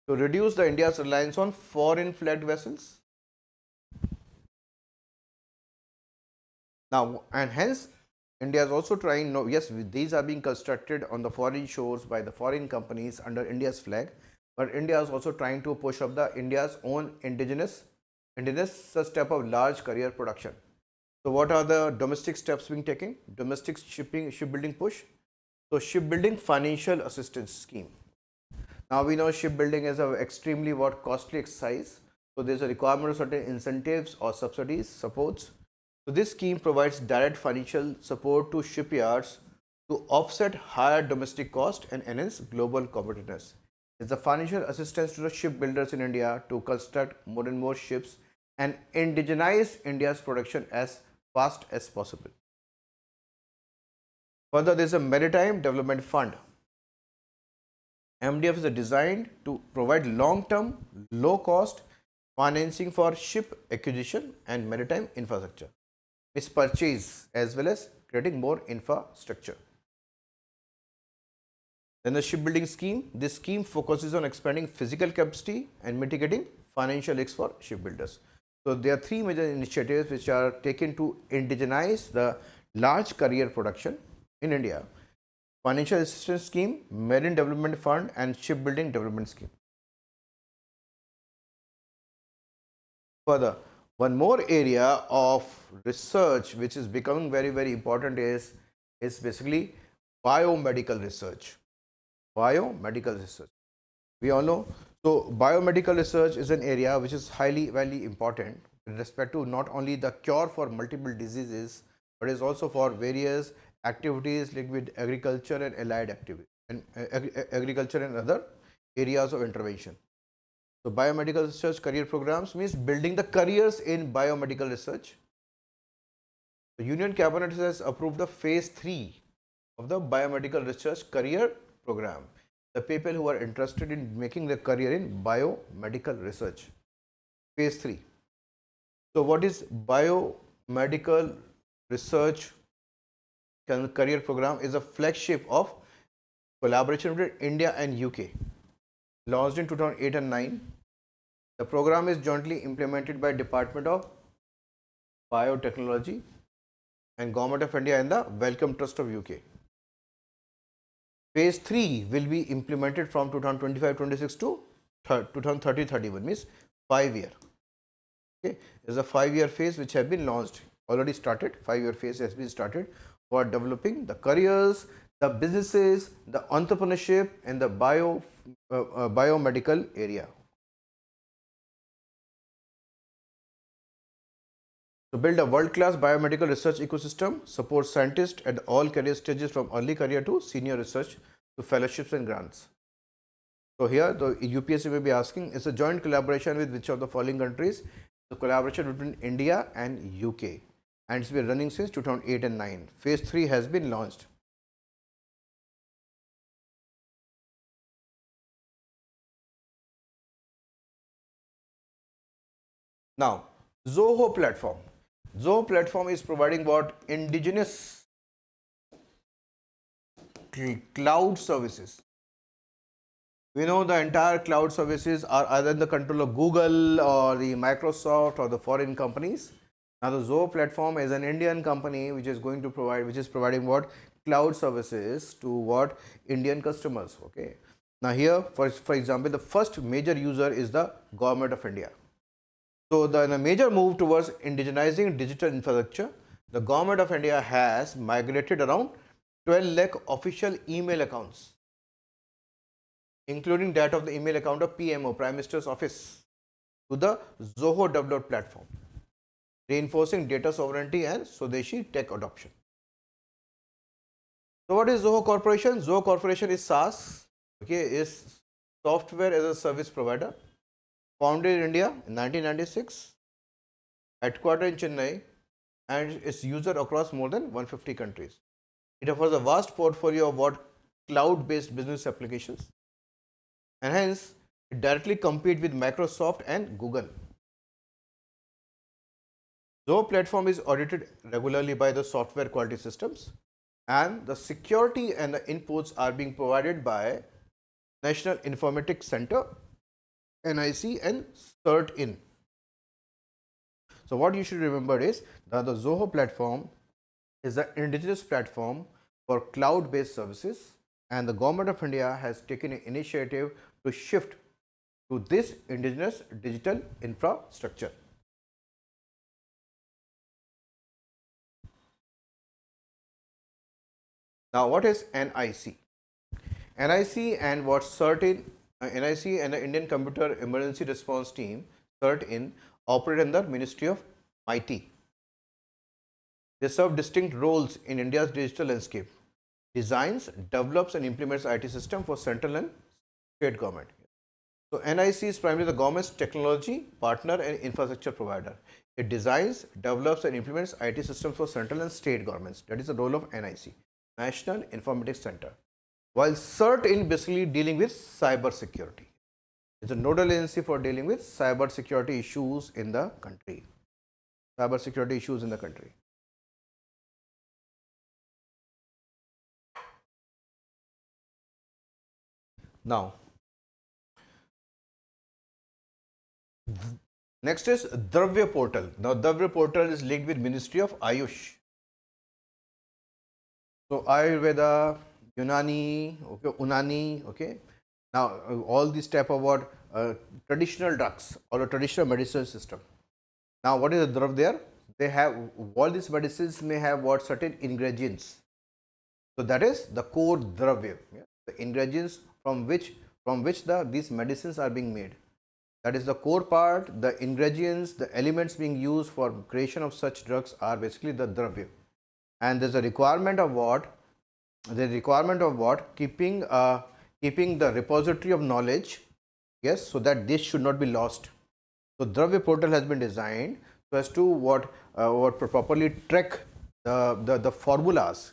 To reduce the India's reliance on foreign flagged vessels. Now, and hence India is also trying, no, yes, these are being constructed on the foreign shores by the foreign companies under India's flag, but India is also trying to push up the India's own indigenous such type of large carrier production. So what are the domestic steps being taken? Domestic shipbuilding push. So shipbuilding financial assistance scheme. Now we know shipbuilding is an extremely costly exercise. So there is a requirement of certain incentives or subsidies, supports. So this scheme provides direct financial support to shipyards to offset higher domestic cost and enhance global competitiveness. It's a financial assistance to the shipbuilders in India to construct more and more ships and indigenize India's production as fast as possible. Further, there is a Maritime Development Fund. MDF is designed to provide long-term, low-cost financing for ship acquisition and maritime infrastructure. Is purchase as well as creating more infrastructure. Then the shipbuilding scheme. This scheme focuses on expanding physical capacity and mitigating financial risks for shipbuilders. So there are 3 major initiatives which are taken to indigenize the large carrier production in India: Financial Assistance Scheme, Marine Development Fund, and Shipbuilding Development Scheme. Further, one more area of research which is becoming very, very important is basically biomedical research. Biomedical research. We all know. So biomedical research is an area which is highly, very important with respect to not only the cure for multiple diseases, but is also for various activities linked with agriculture and allied activities and agriculture and other areas of intervention. So biomedical research career programs means building the careers in biomedical research. The Union Cabinet has approved the phase 3 of the biomedical research career program. The people who are interested in making their career in biomedical research. Phase 3. So what is biomedical research career program? Is a flagship of collaboration between India and UK. Launched in 2008 and 9. The program is jointly implemented by Department of Biotechnology and Government of India and the Wellcome Trust of UK. Phase 3 will be implemented from 2025-26 to 2030-31, means 5 year. Okay, there's a 5-year phase which have been launched, already started. 5-year phase has been started for developing the careers, the businesses, the entrepreneurship, and the biomedical area. To build a world-class biomedical research ecosystem, support scientists at all career stages from early career to senior research to fellowships and grants. So here the UPSC may be asking, is a joint collaboration with which of the following countries? The collaboration between India and UK, and it's been running since 2008 and 9. Phase 3 has been launched. Now, Zoho platform. Zoho platform is providing what? Indigenous cloud services. We know the entire cloud services are either in the control of Google or the Microsoft or the foreign companies. Now the Zoho platform is an Indian company which is going to provide, which is providing what? Cloud services to what? Indian customers. Okay. Now here, for example, the first major user is the government of India. So the major move towards indigenizing digital infrastructure, the government of India has migrated around 12 lakh official email accounts, including that of the email account of PMO, Prime Minister's Office, to the Zoho developed platform, reinforcing data sovereignty and Swadeshi tech adoption. So what is Zoho Corporation? Zoho Corporation is SaaS, okay, is software as a service provider, founded in India in 1996, headquartered in Chennai, and its user across more than 150 countries. It offers a vast portfolio of what? Cloud-based business applications, and hence it directly compete with Microsoft and Google. Zoho platform is audited regularly by the software quality systems, and the security and the inputs are being provided by National Informatics Center, NIC, and CERT-in. So what you should remember is that the Zoho platform is the indigenous platform for cloud-based services, and the government of India has taken an initiative to shift to this indigenous digital infrastructure. Now, what is NIC? NIC and what CERT-in, NIC and the Indian Computer Emergency Response Team, CERT-in, operate under Ministry of MIT. They serve distinct roles in India's digital landscape. Designs, develops and implements IT system for central and state government. So NIC is primarily the government's technology partner and infrastructure provider. It designs, develops and implements IT systems for central and state governments. That is the role of NIC, National Informatics Center. While CERT-in basically dealing with cyber security. It's a nodal agency for dealing with cyber security issues in the country. Cyber security issues in the country. Now, next is Dravya portal. Now, Dravya portal is linked with Ministry of Ayush. So, Ayurveda, Unani, okay, Unani, okay. Now, all these type of what traditional drugs or a traditional medicine system. Now, what is the Drav there? They have all these medicines may have what certain ingredients. So that is the core dravya, yeah? The ingredients from which these medicines are being made. That is the core part. The ingredients, the elements being used for creation of such drugs are basically the dravya. And there's a requirement of what? The requirement of what? Keeping the repository of knowledge, yes, so that this should not be lost. So Dravya portal has been designed so as to what properly track the formulas,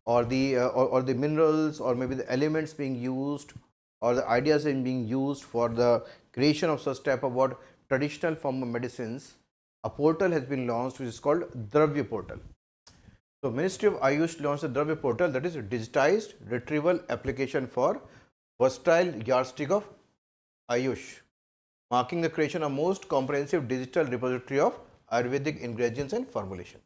or the minerals or maybe the elements being used or the ideas in being used for the creation of such type of what traditional form of medicines. A portal has been launched which is called Dravya portal. So Ministry of Ayush launched the Dravya portal, that is a digitized retrieval application for versatile yardstick of Ayush, marking the creation of most comprehensive digital repository of Ayurvedic ingredients and formulation.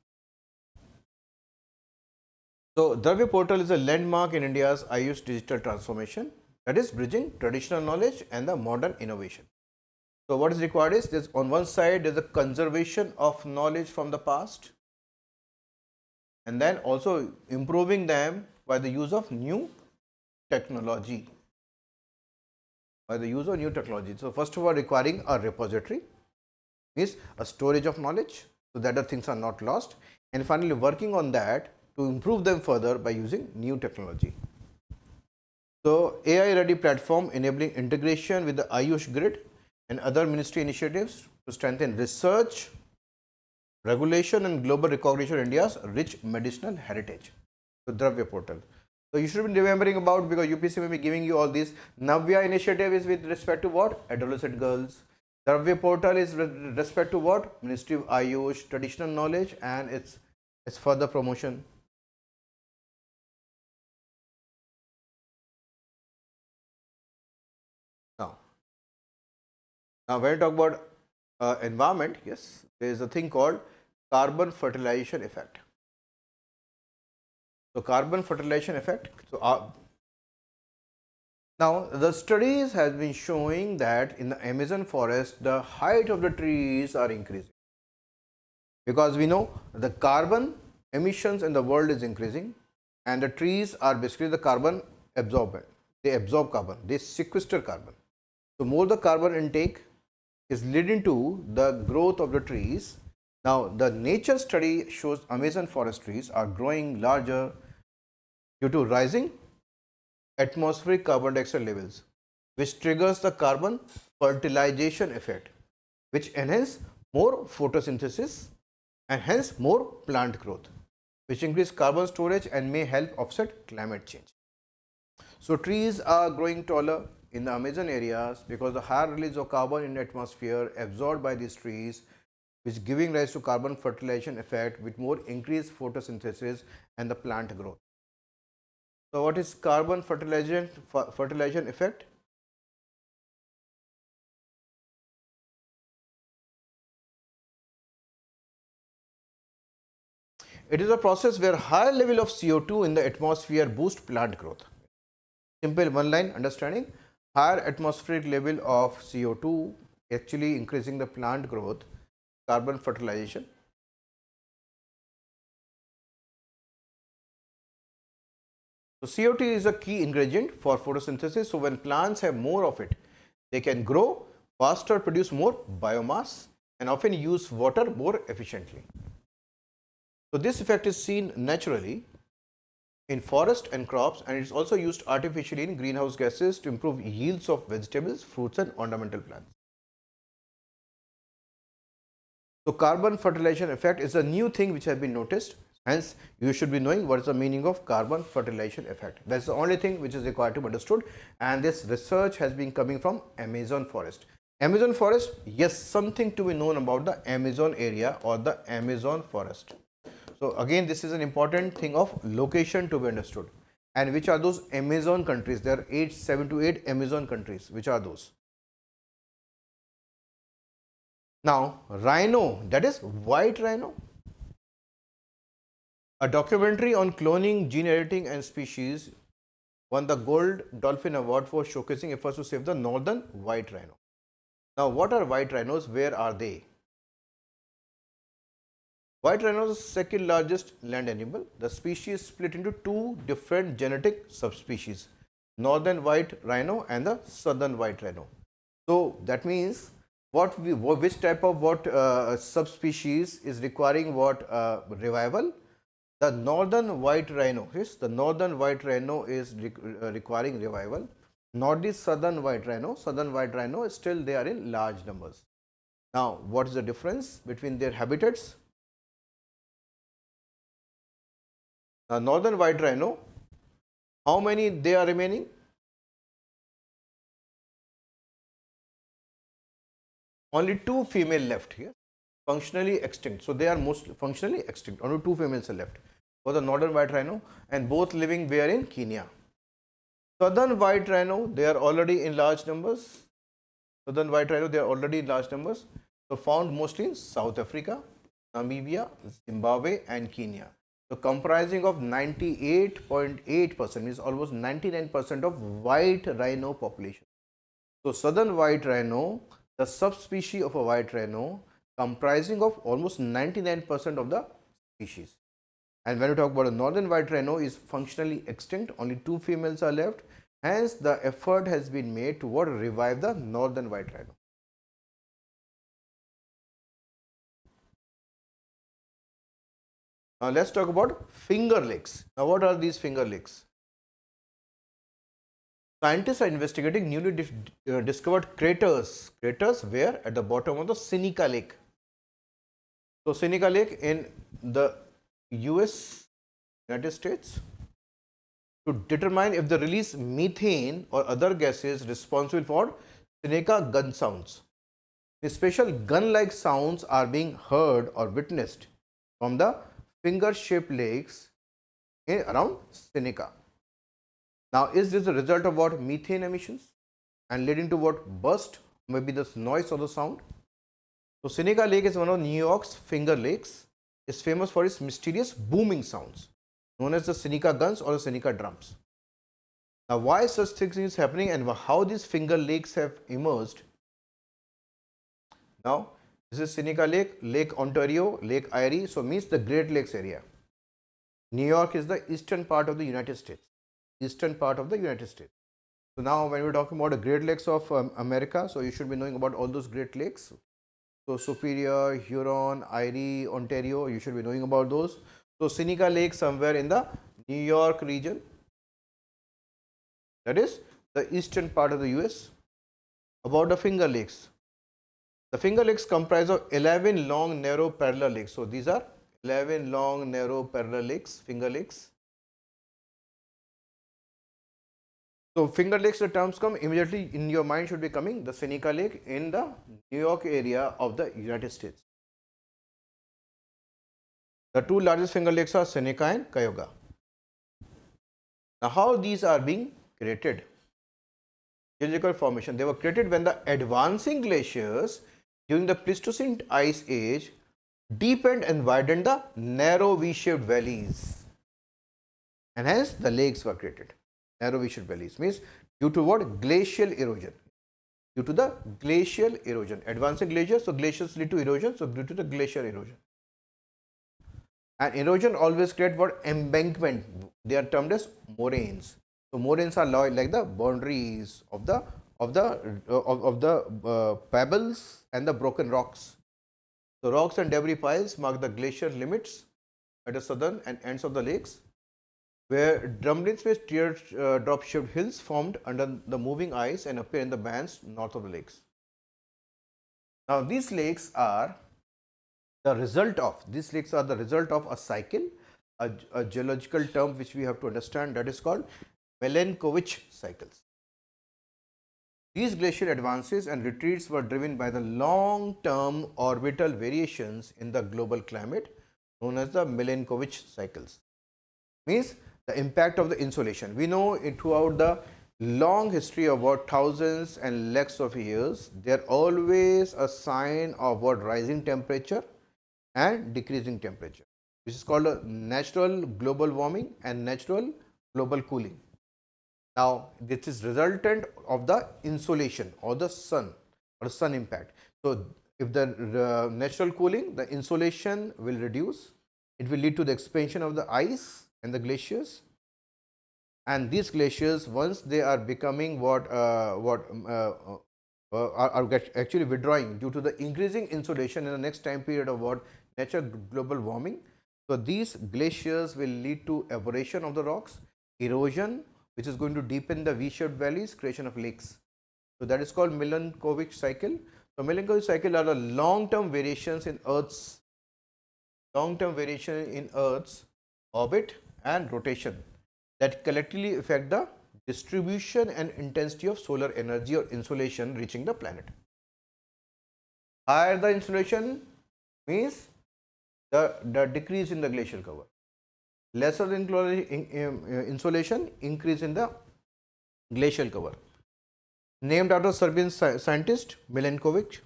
So Dravya portal is a landmark in India's Ayush digital transformation, that is bridging traditional knowledge and the modern innovation. So what is required is, there's on one side there's a conservation of knowledge from the past, and then also improving them by the use of new technology. So first of all, requiring a repository is a storage of knowledge so that the things are not lost, and finally working on that to improve them further by using new technology. So AI ready platform enabling integration with the Ayush grid and other ministry initiatives to strengthen research, regulation and global recognition of India's rich medicinal heritage. So Dravya portal. So you should be remembering about, because UPSC may be giving you all these. Navya initiative is with respect to what? Adolescent girls. Dravya portal is with respect to what? Ministry of Ayush, traditional knowledge and its further promotion. Now, when you talk about environment, yes, there is a thing called carbon fertilization effect. So, carbon fertilization effect. So, now the studies has been showing that in the Amazon forest, the height of the trees are increasing because we know the carbon emissions in the world is increasing, and the trees are basically the carbon absorbent. They absorb carbon, they sequester carbon. So, more the carbon intake is leading to the growth of the trees. Now, the nature study shows Amazon forest trees are growing larger due to rising atmospheric carbon dioxide levels, which triggers the carbon fertilization effect, which enhance more photosynthesis and hence more plant growth, which increase carbon storage and may help offset climate change. So, trees are growing taller in the Amazon areas because the higher release of carbon in the atmosphere absorbed by these trees, which giving rise to carbon fertilization effect with more increased photosynthesis and the plant growth. So, what is carbon fertilization effect? It is a process where higher level of CO2 in the atmosphere boost plant growth. Simple one line understanding, higher atmospheric level of CO2 actually increasing the plant growth, carbon fertilization. So, CO2 is a key ingredient for photosynthesis. So, when plants have more of it, they can grow faster, produce more biomass, and often use water more efficiently. So, this effect is seen naturally in forest and crops, and it is also used artificially in greenhouse gases to improve yields of vegetables, fruits, and ornamental plants. So, carbon fertilization effect is a new thing which has been noticed. Hence, you should be knowing what is the meaning of carbon fertilization effect. That's the only thing which is required to be understood, and this research has been coming from Amazon forest. Amazon forest, yes, something to be known about the Amazon area or the Amazon forest. So, again, this is an important thing of location to be understood. And which are those Amazon countries? There are 7 to 8 Amazon countries. Which are those? Now, rhino, that is white rhino. A documentary on cloning, gene editing and species won the Gold Dolphin Award for showcasing efforts to save the northern white rhino. Now, what are white rhinos? Where are they? White rhino is the second largest land animal. The species is split into two different genetic subspecies, northern white rhino and the southern white rhino. So, that means which type of subspecies is requiring what revival? The northern white rhino, yes, the northern white rhino is requiring revival, not the southern white rhino. Southern white rhino is still they are in large numbers. Now, what is the difference between their habitats? The northern white rhino, how many they are remaining? Only two female left here, functionally extinct. So, they are mostly functionally extinct. Only two females are left for the northern white rhino, and both living where in Kenya. Southern white rhino, they are already in large numbers. Southern white rhino, they are already in large numbers. So, found mostly in South Africa, Namibia, Zimbabwe and Kenya. So, comprising of 98.8% means almost 99% of white rhino population. So, southern white rhino, the subspecies of a white rhino comprising of almost 99% of the species. And when we talk about a northern white rhino is functionally extinct, only two females are left. Hence, the effort has been made toward revive the northern white rhino. Now, let's talk about finger lakes. Now, what are these finger lakes? Scientists are investigating newly discovered craters. Craters where? At the bottom of the Seneca Lake. So, Seneca Lake in the United States, to determine if the release methane or other gases responsible for Seneca gun sounds. The special gun-like sounds are being heard or witnessed from the finger-shaped lakes around Seneca. Now, is this a result of what? Methane emissions and leading to what? Burst maybe the noise or the sound. So Seneca Lake is one of New York's Finger Lakes. It's famous for its mysterious booming sounds, known as the Seneca guns or the Seneca drums. Now, why such things is happening and how these Finger Lakes have emerged? Now, this is Seneca Lake, Lake Ontario, Lake Erie, so means the Great Lakes area. New York is the eastern part of the United States. Eastern part of the United States. So now when we're talking about the Great Lakes of America, so you should be knowing about all those Great Lakes. So Superior, Huron, Erie, Ontario, you should be knowing about those. So Seneca Lake somewhere in the New York region, that is the eastern part of the US. About the Finger Lakes. The Finger Lakes comprise of 11 long narrow parallel lakes. So these are 11 long narrow parallel lakes, Finger Lakes. So Finger Lakes, the terms come immediately in your mind should be coming the Seneca Lake in the New York area of the United States. The two largest Finger Lakes are Seneca and Cuyahoga. Now how these are being created? Geological formation. They were created when the advancing glaciers during the Pleistocene Ice Age deepened and widened the narrow V-shaped valleys, and hence the lakes were created. Narrow V-shaped valleys means due to what? Glacial erosion. Due to the glacial erosion. Advancing glaciers, so glaciers lead to erosion, so due to the glacial erosion. And erosion always create what? Embankment. They are termed as moraines. So moraines are like the boundaries of the pebbles and the broken rocks. So rocks and debris piles mark the glacier limits at the southern and ends of the lakes, where drumlins with teardrop shaped hills formed under the moving ice and appear in the bands north of the lakes. Now these lakes are the result of a cycle, a geological term which we have to understand, that is called Milankovitch cycles. These glacial advances and retreats were driven by the long-term orbital variations in the global climate known as the Milankovitch cycles. Means the impact of the insolation. We know throughout the long history of about thousands and lakhs of years, there always a sign of what? Rising temperature and decreasing temperature. This is called a natural global warming and natural global cooling. Now, this is resultant of the insolation or the sun impact. So, if the natural cooling, the insolation will reduce. It will lead to the expansion of the ice and the glaciers. And these glaciers, once they are becoming are actually withdrawing due to the increasing insolation in the next time period of what? Natural global warming. So, these glaciers will lead to evaporation of the rocks, erosion, which is going to deepen the V-shaped valleys, creation of lakes. So that is called Milankovitch cycle. So Milankovitch cycle are the long-term variations in Earth's orbit and rotation that collectively affect the distribution and intensity of solar energy or insolation reaching the planet. Higher the insolation means the decrease in the glacial cover. Lesser the insolation, increase in the glacial cover. Named after Serbian scientist Milankovitch.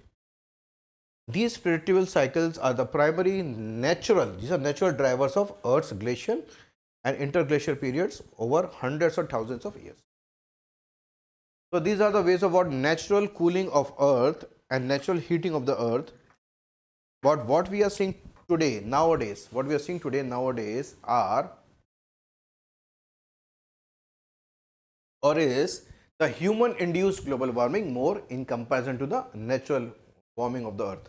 These predictable cycles are the primary natural drivers of Earth's glacial and interglacial periods over hundreds or thousands of years. So these are the ways of what? Natural cooling of Earth and natural heating of the Earth. But what we are seeing today, nowadays, is the human induced global warming more in comparison to the natural warming of the Earth.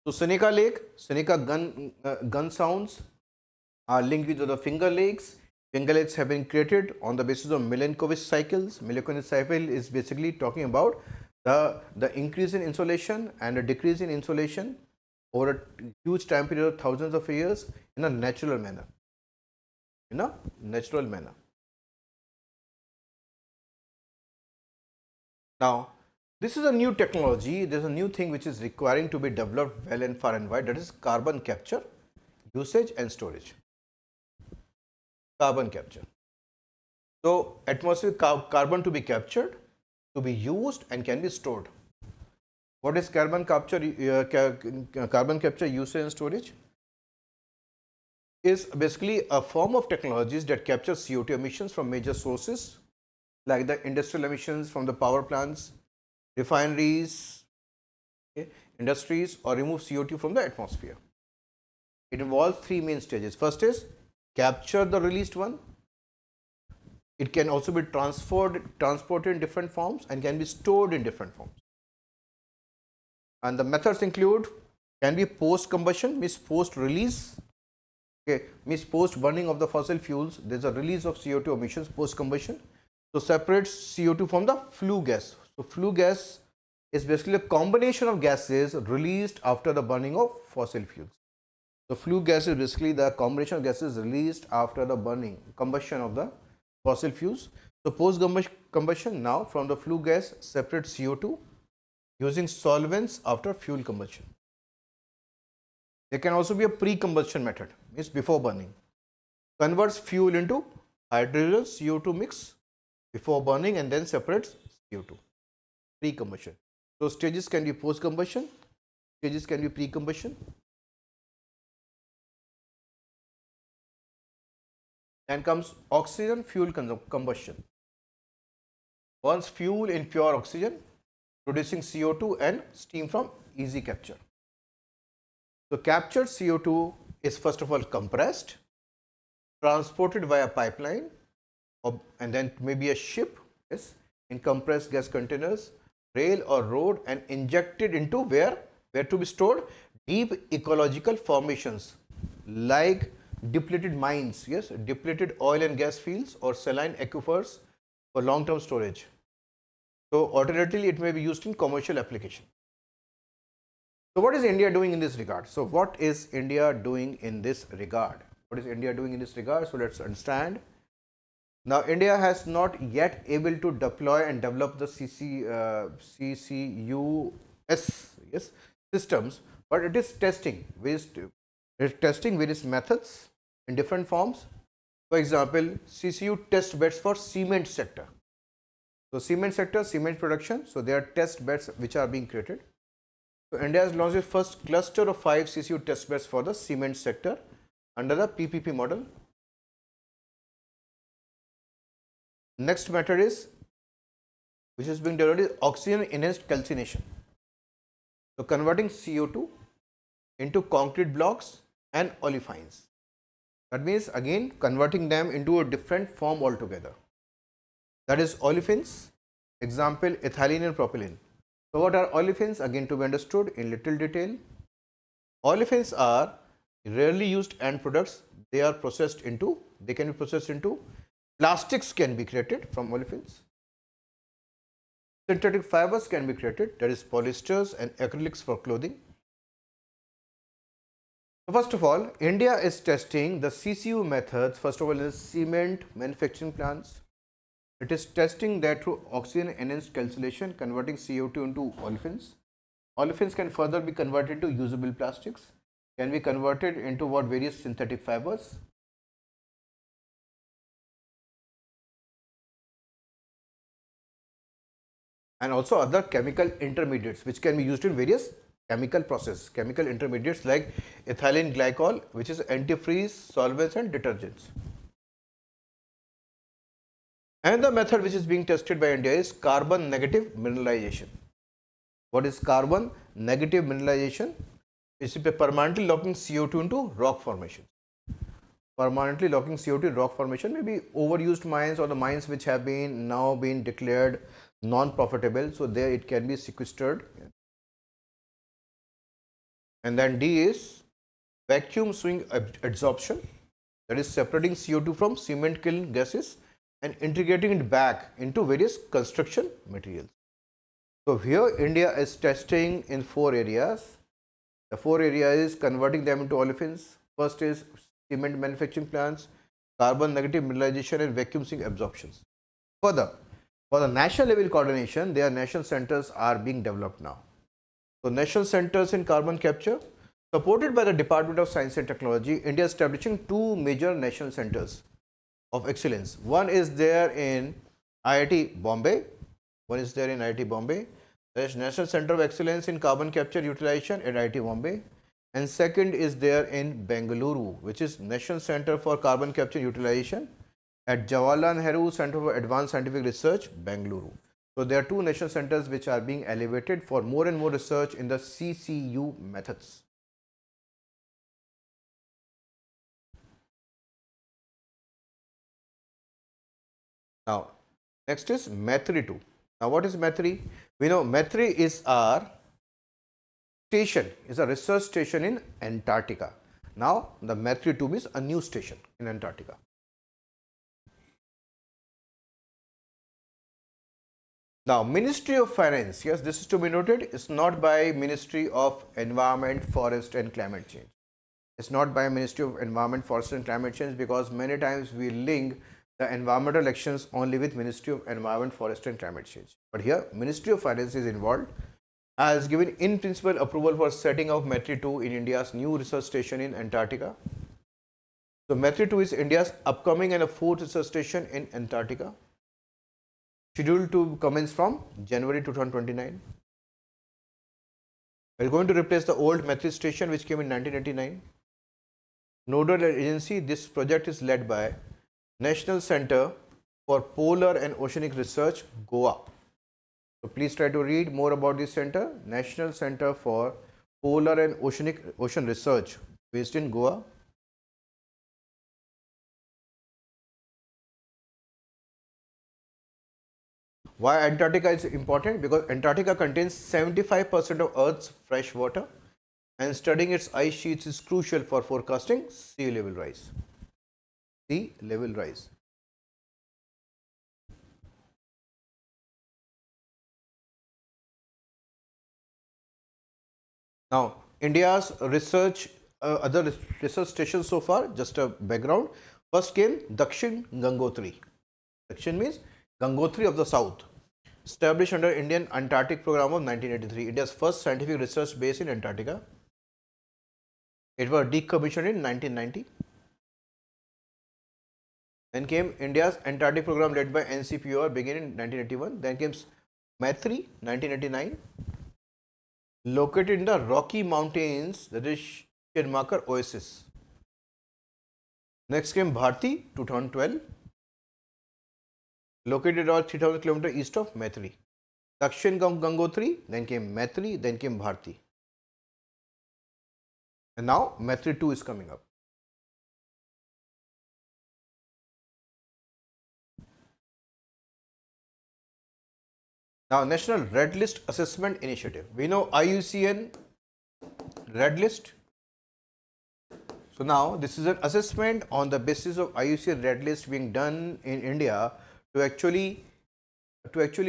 So Seneca Lake, Seneca gun sounds are linked with the Finger Lakes. Finger Lakes have been created on the basis of Milankovitch cycles. Milankovitch cycle is basically talking about the increase in insolation and a decrease in insolation over a huge time period of thousands of years in a natural manner. Now, this is a new technology. There's a new thing which is requiring to be developed well and far and wide. That is carbon capture, usage and storage. Carbon capture. So, atmospheric carbon to be captured to be used and can be stored. What is carbon capture? Carbon capture, usage and storage is basically a form of technologies that capture CO2 emissions from major sources like the industrial emissions from the power plants, refineries, okay, industries, or remove CO2 from the atmosphere. It involves three main stages. First is capture the released one. It can also be transported in different forms and can be stored in different forms. And the methods include, can be post combustion, means post release, okay, means post burning of the fossil fuels. There is a release of CO2 emissions post combustion. So separates CO2 from the flue gas. So flue gas is basically a combination of gases released after the burning of fossil fuels. So flue gas is basically the combination of gases released after the combustion of the fossil fuels. So post combustion, now from the flue gas separate CO2 using solvents after fuel combustion. There can also be a pre-combustion method, means before burning. Converts fuel into hydrogen CO2 mix before burning and then separates CO2. Pre-combustion. So stages can be post-combustion, stages can be pre-combustion. Then comes oxygen fuel combustion. Burns fuel in pure oxygen, producing CO2 and steam from easy capture. So captured CO2 is first of all compressed, transported via pipeline, and then maybe a ship, yes, in compressed gas containers, rail or road, and injected into where to be stored? Deep ecological formations like depleted mines, yes, depleted oil and gas fields or saline aquifers for long-term storage. So alternatively, it may be used in commercial application. So what is India doing in this regard? So what is India doing in this regard? What is India doing in this regard? So let's understand. Now India has not yet able to deploy and develop the CCUS, yes, systems, but it is testing various methods in different forms. For example, CCU test beds for cement sector. So cement sector, cement production. So there are test beds which are being created. So India has launched its first cluster of 5 CCU test beds for the cement sector under the PPP model. Next method is, which is being developed, is oxygen enhanced calcination. So converting CO2 into concrete blocks and olefins. That means again converting them into a different form altogether. That is olefins, example ethylene and propylene. So what are olefins? Again to be understood in little detail. Olefins are rarely used end products. They can be processed into plastics can be created from olefins. Synthetic fibers can be created, that is polyesters and acrylics for clothing. First of all, India is testing the CCU methods, first of all in cement manufacturing plants. It is testing that through oxygen enhanced calcination, converting CO2 into olefins. Olefins can further be converted to usable plastics, can be converted into various synthetic fibers. And also other chemical intermediates which can be used in various chemical processes, chemical intermediates like ethylene glycol, which is antifreeze, solvents and detergents. Another method which is being tested by India is carbon negative mineralization. What is carbon negative mineralization? It is permanently locking CO2 into rock formation. Permanently locking CO2 in rock formation may be overused mines or the mines which have now been declared non-profitable. So there it can be sequestered. And then D is vacuum swing adsorption, that is separating CO2 from cement kiln gases and integrating it back into various construction materials. So here India is testing in 4 areas. The 4 areas is converting them into olefins. First is cement manufacturing plants, carbon negative mineralization and vacuum swing absorptions. Further, for the national level coordination, their national centers are being developed now. So national centers in carbon capture, supported by the Department of Science and Technology, India is establishing 2 major national centers of excellence. One is there in IIT Bombay One is there in IIT Bombay. There is National Center of Excellence in Carbon Capture Utilization at IIT Bombay. And second is there in Bengaluru, which is National Center for Carbon Capture Utilization at Jawaharlal Nehru Center for Advanced Scientific Research, Bengaluru. So there are two national centers which are being elevated for more and more research in the CCU methods. Now, next is METHRI 2. Now, what is METHRI? We know METHRI is our station, is a research station in Antarctica. Now, the METHRI 2 is a new station in Antarctica. Now, Ministry of Finance, yes, this is to be noted, it's not by Ministry of Environment, Forest and Climate Change. It's not by Ministry of Environment, Forest and Climate Change, because many times we link the environmental actions only with Ministry of Environment, Forest and Climate Change. But here, Ministry of Finance is involved, has given in principle approval for setting up METHRI 2 in India's new research station in Antarctica. So, METHRI 2 is India's upcoming and a fourth research station in Antarctica, scheduled to commence from January 2029. We're going to replace the old METHRI station which came in 1989. Nodal agency, this project is led by National Center for Polar and Oceanic Research, Goa. So please try to read more about this center, National Center for Polar and Ocean Research, based in Goa. Why Antarctica is important? Because Antarctica contains 75% of Earth's fresh water, and studying its ice sheets is crucial for forecasting sea level rise. Sea level rise. Now, India's research, other research stations so far, just a background. First came Dakshin Gangotri. Dakshin means Gangotri of the South. Established under Indian Antarctic Program of 1983, India's first scientific research base in Antarctica. It was decommissioned in 1990. Then came India's Antarctic Program led by NCPOR, beginning in 1981. Then came METHRI, 1989. Located in the Rocky Mountains, that is Shinmakar Oasis. Next came Bharti, 2012. Located about 3000 km east of METHRI. Dakshin Gangotri, then came METHRI, then came Bharti. And now METHRI 2 is coming up. Now, National Red List Assessment Initiative. We know IUCN Red List. So now this is an assessment on the basis of IUCN Red List being done in India to actually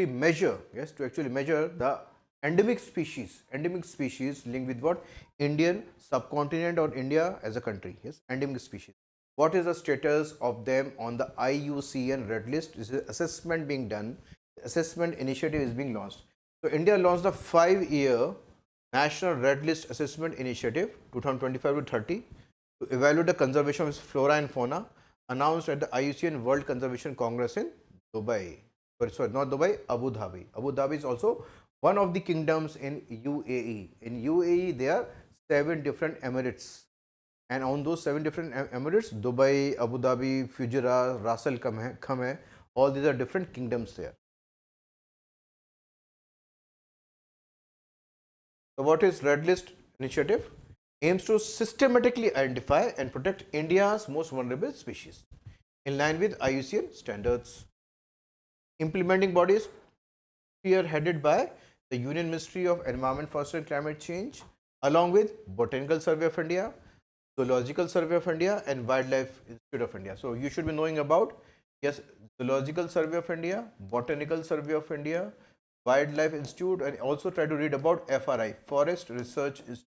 measure, yes, to actually measure the endemic species linked with what? Indian subcontinent or India as a country, yes, endemic species. What is the status of them on the IUCN Red List? This is assessment being done. Assessment initiative is being launched. So India launched the 5-year National Red List Assessment Initiative 2025 to 30 to evaluate the conservation of flora and fauna, announced at the IUCN World Conservation Congress in Dubai. Sorry, not Dubai, Abu Dhabi. Abu Dhabi is also one of the kingdoms in UAE. In UAE, there are 7 different emirates. And on those 7 different emirates, Dubai, Abu Dhabi, Fujairah, Ras Al Khaimah, all these are different kingdoms there. So what is Red List Initiative? Aims to systematically identify and protect India's most vulnerable species in line with IUCN standards. Implementing bodies spearheaded by the Union Ministry of Environment, Forest and Climate Change, along with Botanical Survey of India, Zoological Survey of India and Wildlife Institute of India. So you should be knowing about, yes, Zoological Survey of India, Botanical Survey of India, Wildlife Institute, and also try to read about FRI, Forest Research Institute.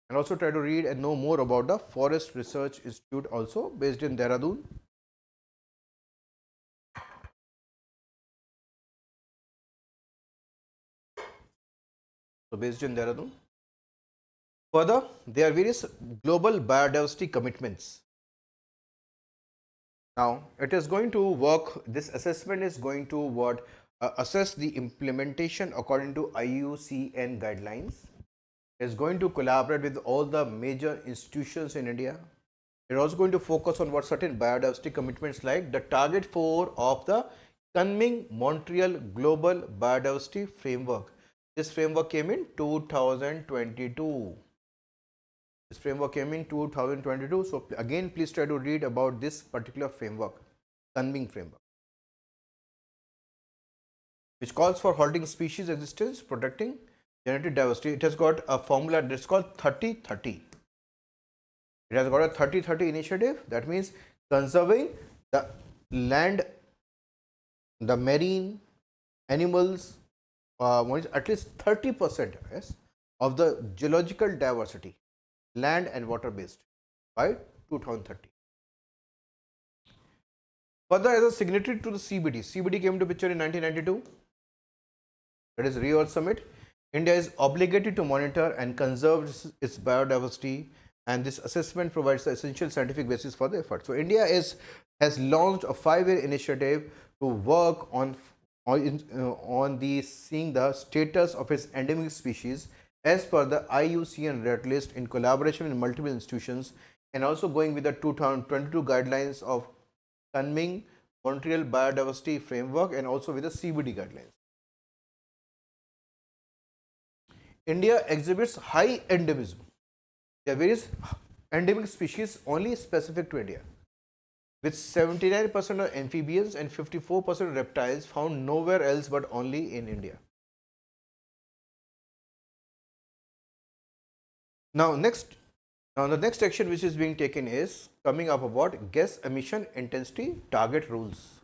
And also try to read and know more about the Forest Research Institute, also based in Dehradun. So based in Dehradun. Further, there are various global biodiversity commitments. Now, it is going to work, this assessment is going to what? Assess the implementation according to IUCN guidelines. It is going to collaborate with all the major institutions in India. It is also going to focus on what certain biodiversity commitments like the target 4 of the Kunming Montreal Global Biodiversity Framework. This framework came in 2022. This framework came in 2022. So again, please try to read about this particular framework, Kunming framework, which calls for halting species existence, protecting genetic diversity. It has got a formula that's called 30-30. It has got a 30-30 initiative. That means conserving the land, the marine animals, at least 30%, yes, of the geological diversity, land and water based, by 2030. Further, as a signatory to the CBD came into picture in 1992. That is Rio Earth Summit. India is obligated to monitor and conserve its biodiversity, and this assessment provides the essential scientific basis for the effort. So India has launched a 5-year initiative to work on seeing the status of its endemic species as per the IUCN Red List in collaboration with multiple institutions, and also going with the 2022 guidelines of Kunming Montreal Biodiversity Framework, and also with the CBD guidelines. India exhibits high endemism. There are various endemic species only specific to India, with 79% of amphibians and 54% of reptiles found nowhere else but only in India. Now, the next action which is being taken is coming up about gas emission intensity target rules.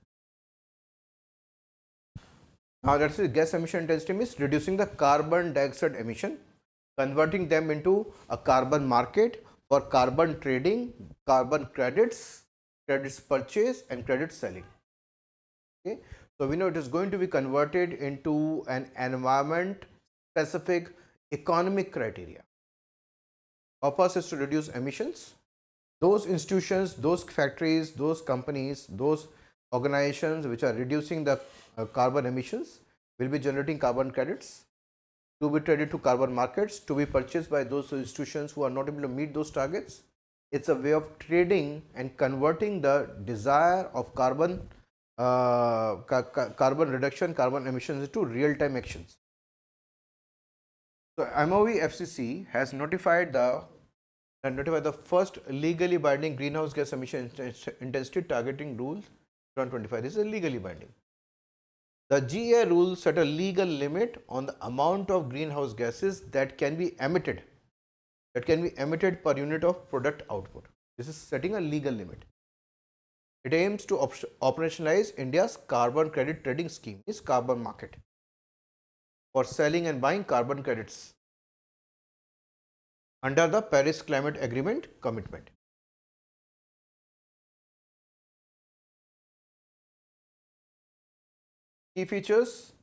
Now, that's the gas emission intensity means reducing the carbon dioxide emission, converting them into a carbon market for carbon trading, carbon credits, credits purchase and credit selling. Okay. So, we know it is going to be converted into an environment specific economic criteria. Purpose is to reduce emissions. Those institutions, those factories, those companies, those organizations which are reducing the carbon emissions will be generating carbon credits to be traded to carbon markets, to be purchased by those institutions who are not able to meet those targets. It's a way of trading and converting the desire of carbon reduction, carbon emissions into real-time actions. So MOE FCC has notified the first legally binding greenhouse gas emission intensity targeting rule 2025. This is legally binding. The GA rule set a legal limit on the amount of greenhouse gases that can be emitted per unit of product output. This is setting a legal limit. It aims to operationalize India's carbon credit trading scheme, is carbon market, for selling and buying carbon credits under the Paris Climate Agreement commitment. Key features: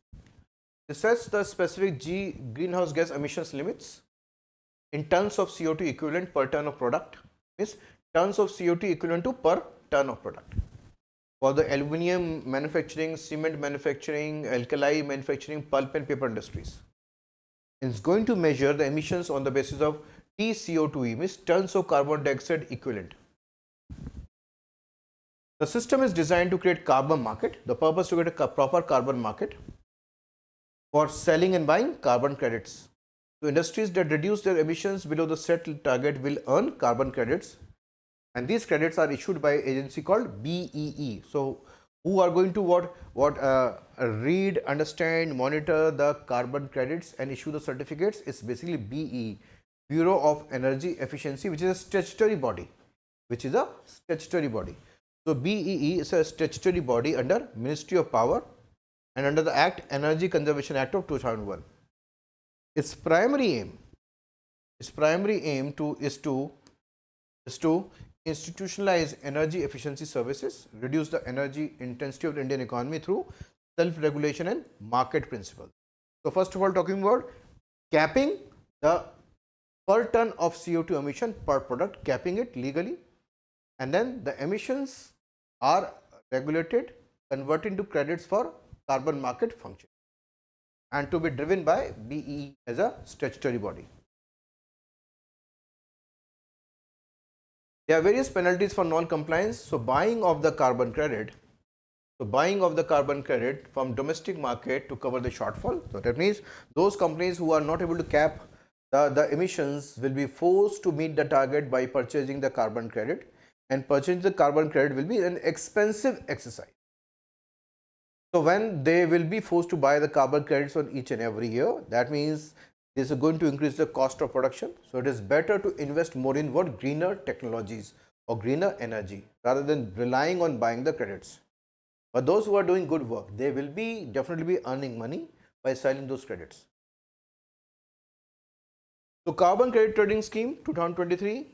it sets the specific greenhouse gas emissions limits in tons of CO2 equivalent per ton of product, means tons of CO2 equivalent to per ton of product. For the aluminium manufacturing, cement manufacturing, alkali manufacturing, pulp and paper industries. It's going to measure the emissions on the basis of TCO2e, means tons of carbon dioxide equivalent. The system is designed to create carbon market. The purpose to get a proper carbon market for selling and buying carbon credits. So industries that reduce their emissions below the set target will earn carbon credits, and these credits are issued by an agency called BEE. So who are going to read, understand, monitor the carbon credits and issue the certificates? It's basically BEE, Bureau of Energy Efficiency, which is a statutory body. So BEE is a statutory body under Ministry of Power and under the Act, Energy Conservation Act of 2001. Its primary aim is to institutionalize energy efficiency services, reduce the energy intensity of the Indian economy through self-regulation and market principles. So first of all, talking about capping the per ton of CO2 emission per product, capping it legally, and then the emissions are regulated, converted into credits for carbon market function and to be driven by BEE as a statutory body. There are various penalties for non-compliance. So, buying of the carbon credit. So, buying of the carbon credit from domestic market to cover the shortfall. So, that means those companies who are not able to cap the emissions will be forced to meet the target by purchasing the carbon credit, and purchasing the carbon credit will be an expensive exercise. So, when they will be forced to buy the carbon credits on each and every year, that means this is going to increase the cost of production. So, it is better to invest more in what greener technologies or greener energy rather than relying on buying the credits. But those who are doing good work, they will be definitely be earning money by selling those credits. So, carbon credit trading scheme 2023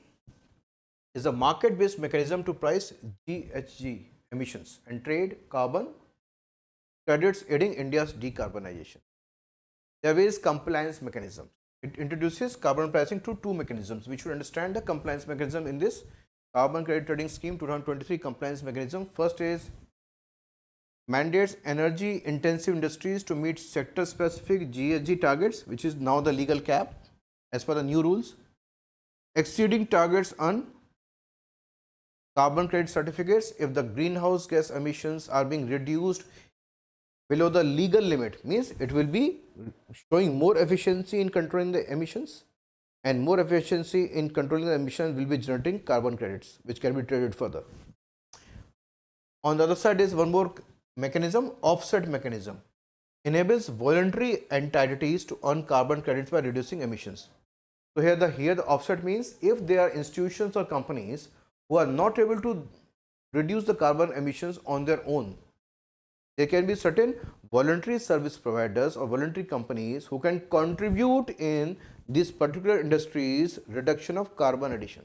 is a market-based mechanism to price GHG emissions and trade carbon credits, aiding India's decarbonization. There is compliance mechanism. It introduces carbon pricing to two mechanisms. We should understand the compliance mechanism in this carbon credit trading scheme 2023 compliance mechanism. First is mandates energy intensive industries to meet sector specific GHG targets, which is now the legal cap as per the new rules. Exceeding targets on carbon credit certificates if the greenhouse gas emissions are being reduced below the legal limit, means it will be showing more efficiency in controlling the emissions, and more efficiency in controlling the emissions will be generating carbon credits, which can be traded further. On the other side is one more mechanism, offset mechanism, enables voluntary entities to earn carbon credits by reducing emissions. So here the offset means if there are institutions or companies who are not able to reduce the carbon emissions on their own, there can be certain voluntary service providers or voluntary companies who can contribute in this particular industry's reduction of carbon emission.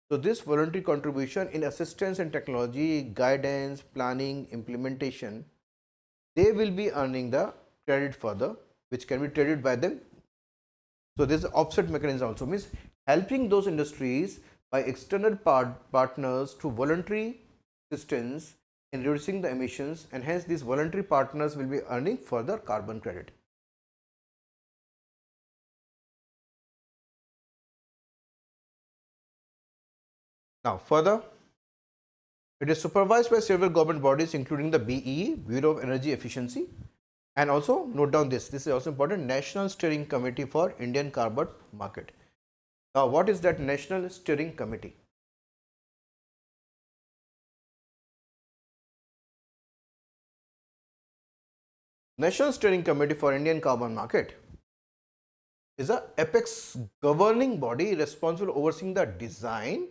So, this voluntary contribution in assistance and technology, guidance, planning, implementation, they will be earning the credit further, which can be traded by them. So, this offset mechanism also means helping those industries by external partners through voluntary assistance in reducing the emissions, and hence these voluntary partners will be earning further carbon credit. Now, further, it is supervised by several government bodies including the BEE, Bureau of Energy Efficiency, and also note down this is also important, National Steering Committee for Indian Carbon Market. Now, what is that National Steering Committee? National Steering Committee for Indian Carbon Market is a apex governing body responsible for overseeing the design,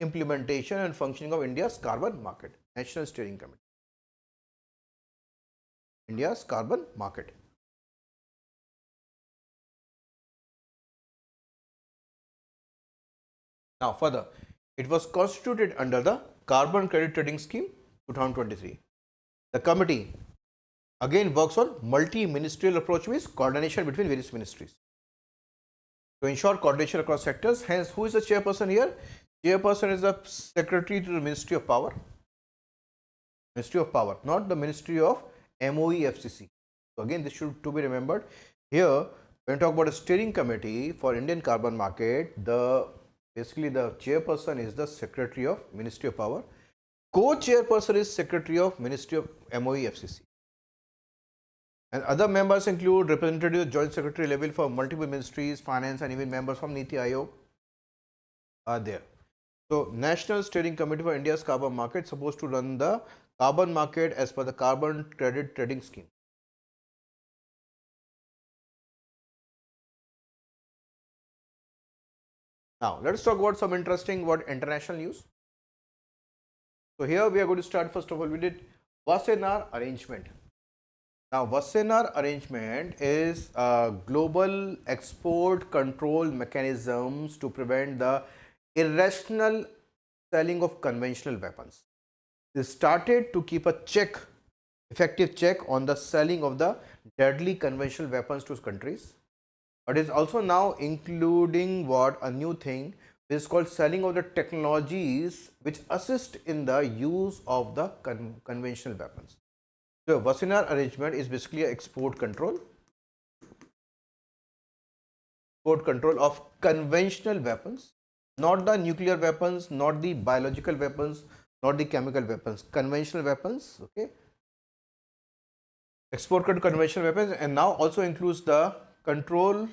implementation and functioning of India's carbon market. National Steering Committee. India's carbon market. Now, further, it was constituted under the Carbon Credit Trading Scheme 2023. The committee again works on multi-ministerial approach, means coordination between various ministries to ensure coordination across sectors. Hence, who is the chairperson here? Chairperson is the Secretary to the Ministry of Power. Ministry of Power, not the Ministry of MOEFCC. So, again this should to be remembered. Here, when we talk about a steering committee for Indian carbon market, basically the chairperson is the Secretary of Ministry of Power. Co-chairperson is Secretary of Ministry of MOEFCC. And other members include representative joint secretary level for multiple ministries, finance, and even members from Niti Aayog are there. So, National Steering Committee for India's carbon market supposed to run the carbon market as per the carbon credit trading scheme. Now, let us talk about some interesting international news. So, here we are going to start first of all with Wassenaar arrangement. Now, Wassenaar arrangement is a global export control mechanisms to prevent the irrational selling of conventional weapons. They started to keep a effective check on the selling of the deadly conventional weapons to countries, but is also now including a new thing, This is called selling of the technologies which assist in the use of the conventional weapons. So, Wassenaar arrangement is basically export control of conventional weapons, not the nuclear weapons, not the biological weapons, not the chemical weapons, conventional weapons. Okay, export control conventional weapons, and now also includes the control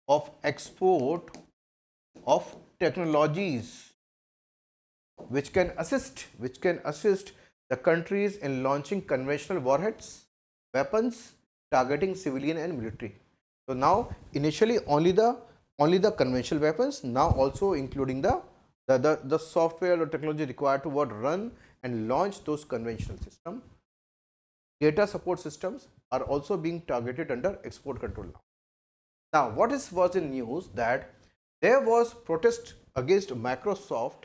of export of technologies which can assist the countries in launching conventional warheads, weapons targeting civilian and military. So now initially only the conventional weapons, now also including the software or technology required to run and launch those conventional systems. Data support systems are also being targeted under export control now. Now, was in news that there was protest against Microsoft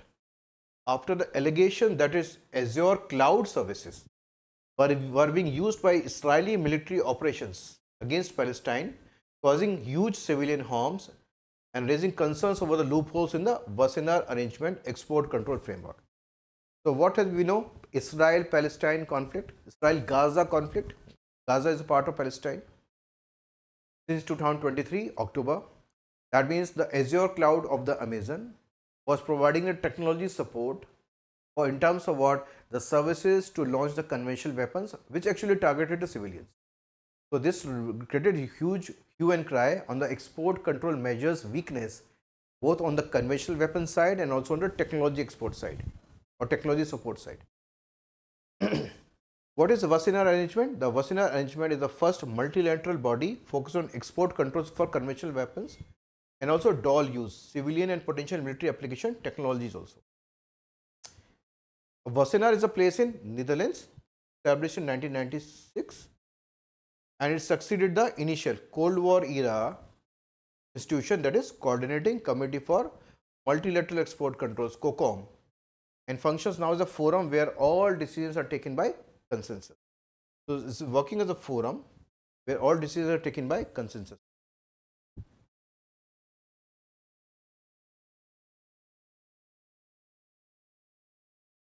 after the allegation that its Azure cloud services were being used by Israeli military operations against Palestine, causing huge civilian harms and raising concerns over the loopholes in the Wassenaar Arrangement export control framework. So, what has we know? Israel-Palestine conflict, Israel-Gaza conflict. Gaza is a part of Palestine since 2023 October. That means the Azure cloud of the Amazon was providing a technology support for in terms of the services to launch the conventional weapons which actually targeted the civilians. So this created a huge hue and cry on the export control measures weakness both on the conventional weapon side and also on the technology export side or technology support side. What is the Wassenaar Arrangement? The Wassenaar Arrangement is the first multilateral body focused on export controls for conventional weapons and also dual use, civilian and potential military application technologies also. Wassenaar is a place in Netherlands, established in 1996, and it succeeded the initial Cold War era institution, that is Coordinating Committee for Multilateral Export Controls, COCOM, and functions now as a forum where all decisions are taken by consensus. So, this is working as a forum where all decisions are taken by consensus.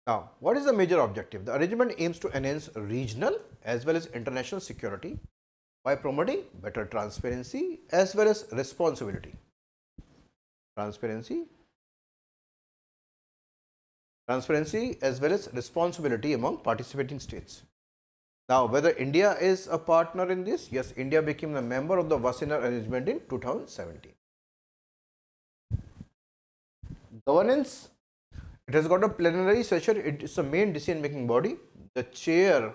Now, what is the major objective? The arrangement aims to enhance regional as well as international security by promoting better transparency as well as responsibility. Transparency as well as responsibility among participating states. Now, whether India is a partner in this? Yes, India became a member of the Wassenaar Arrangement in 2017. Governance, it has got a plenary session. It is the main decision making body. The chair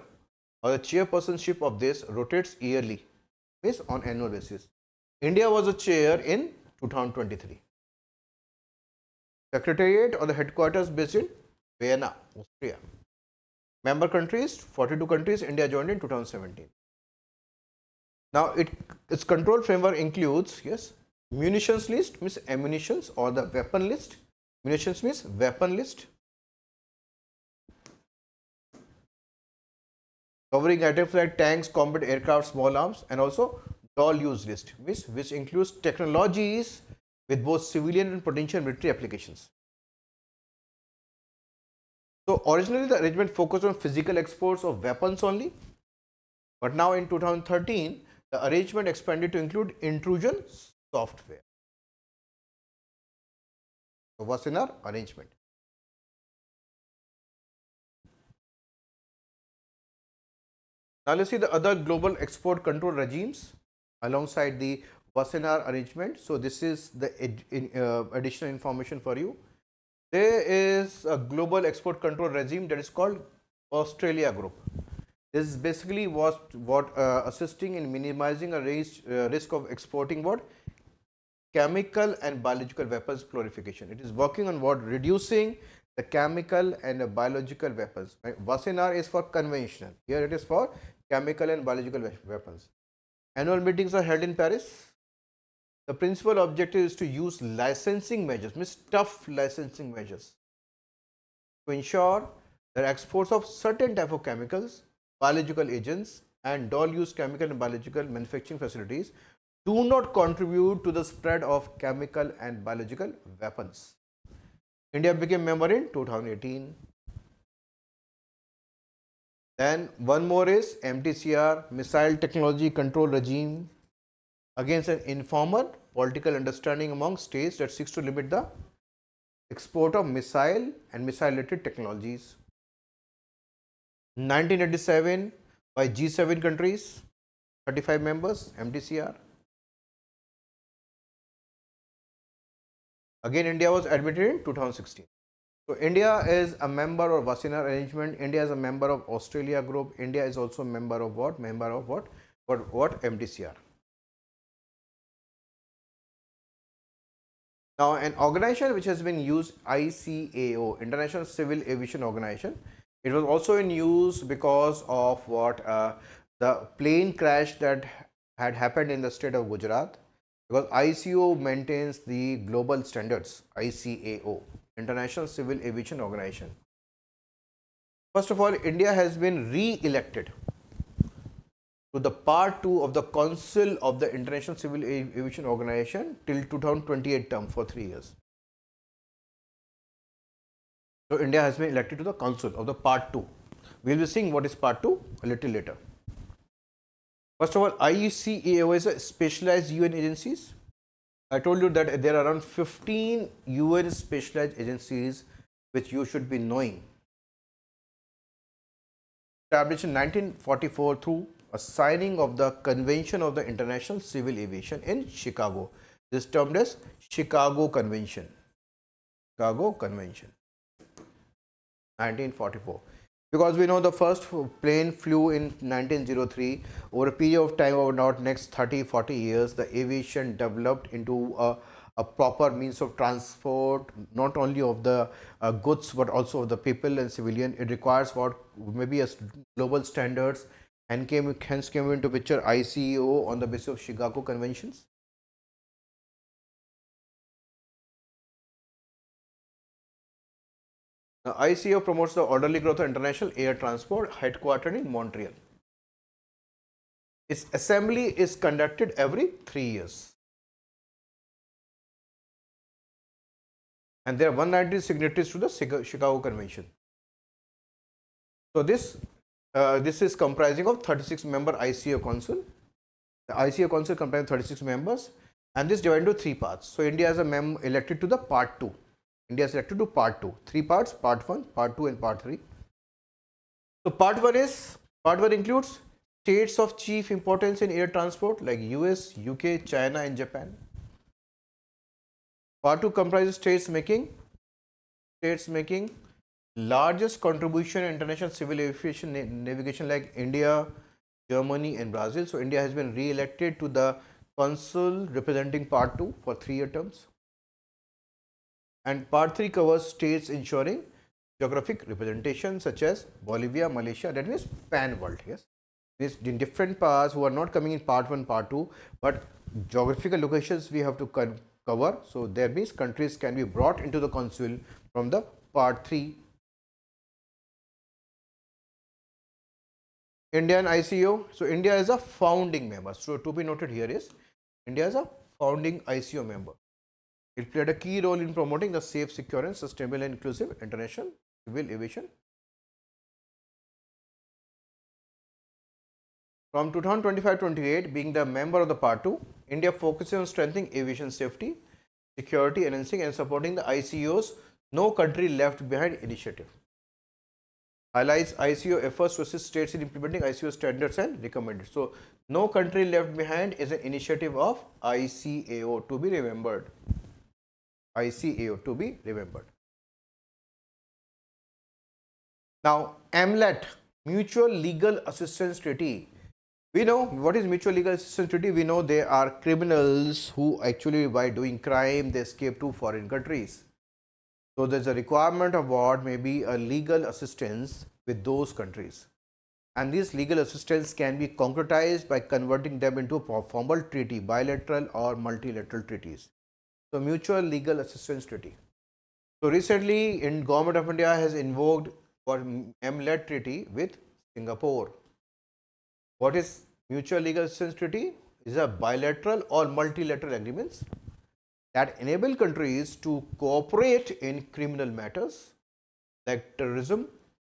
or the chairpersonship of this rotates yearly, means on annual basis. India was a chair in 2023. Secretariat or the headquarters based in Vienna, Austria. Member countries, 42 countries, India joined in 2017. Now, its control framework includes, yes, munitions list, means ammunitions, or the weapon list. Munitions means weapon list, covering items like tanks, combat aircraft, small arms, and also dual use list, which includes technologies with both civilian and potential military applications. So, originally the arrangement focused on physical exports of weapons only, but now in 2013 the arrangement expanded to include intrusion software. So, Wassenaar Arrangement. Now, let's see the other global export control regimes alongside the Wassenaar Arrangement. So, this is the additional information for you. There is a global export control regime that is called Australia Group. This is basically what assisting in minimizing a risk of exporting what chemical and biological weapons proliferation. It is working on what reducing the chemical and biological weapons. Right? Wassenaar is for conventional. Here it is for chemical and biological weapons. Annual meetings are held in Paris. The principal objective is to use licensing measures, means tough licensing measures, to ensure that exports of certain type of chemicals, biological agents, and dual use chemical and biological manufacturing facilities do not contribute to the spread of chemical and biological weapons. India became member in 2018. Then one more is MTCR, Missile Technology Control Regime, against an informal political understanding among states that seeks to limit the export of missile and missile-related technologies. 1987 by G7 countries, 35 members, MTCR. Again, India was admitted in 2016. So India is a member of Wassenaar Arrangement. India is a member of Australia Group. India is also a member of what? Member of what? What? MTCR. Now, an organization which has been used, ICAO, International Civil Aviation Organization. It was also in use because of what? The plane crash that had happened in the state of Gujarat. Because ICAO maintains the global standards, ICAO, International Civil Aviation Organization. First of all, India has been re-elected to the part 2 of the Council of the International Civil Aviation Organization till 2028 term for 3 years. So India has been elected to the Council of the part 2. We will be seeing what is part 2 a little later. First of all, ICAO is a specialized UN agencies. I told you that there are around 15 UN specialized agencies which you should be knowing. Established in 1944 through a signing of the Convention of the International Civil Aviation in Chicago. This is termed as Chicago Convention. Chicago Convention, 1944. Because we know the first plane flew in 1903. Over a period of time, over not next 30-40 years, the aviation developed into a proper means of transport, not only of the goods but also of the people and civilian. It requires what maybe as global standards, and hence came into picture ICAO on the basis of Chicago Conventions. The ICAO promotes the orderly growth of international air transport, headquartered in Montreal. Its assembly is conducted every 3 years. And there are 190 signatories to the Chicago Convention. So this is comprising of 36 member ICAO Council. The ICAO Council comprises 36 members, and this divided into 3 parts. So India is a elected to the part 2. India is elected to part 2. 3 parts: part 1, part 2, and part 3. So part 1 includes states of chief importance in air transport like US, UK, China, and Japan. Part 2 comprises states making largest contribution in international civil aviation navigation like India, Germany, and Brazil. So India has been re-elected to the Council representing part 2 for 3-year terms. And part 3 covers states ensuring geographic representation such as Bolivia, Malaysia, that means pan world. Yes, this in different parts who are not coming in part 1, part 2, but geographical locations we have to cover. So there means countries can be brought into the council from the part 3. Indian ICO. So India is a founding member. So to be noted here is India is a founding ICO member. It played a key role in promoting the safe, secure, and sustainable and inclusive international civil aviation. From 2025-28, being the member of the Part 2, India focuses on strengthening aviation safety, security, enhancing and supporting the ICO's No Country Left Behind initiative. Highlights ICO efforts to assist states in implementing ICO standards and recommended. So, No Country Left Behind is an initiative of ICAO to be remembered. ICAO to be remembered. Now, MLAT, Mutual Legal Assistance Treaty. We know what is Mutual Legal Assistance Treaty. We know they are criminals who actually by doing crime they escape to foreign countries. So there's a requirement of what may be a legal assistance with those countries. And this legal assistance can be concretized by converting them into a formal treaty, bilateral or multilateral treaties. So Mutual Legal Assistance Treaty. So recently in Government of India has invoked for MLAT treaty with Singapore. What is Mutual Legal Assistance Treaty? is a bilateral or multilateral agreements that enable countries to cooperate in criminal matters like terrorism,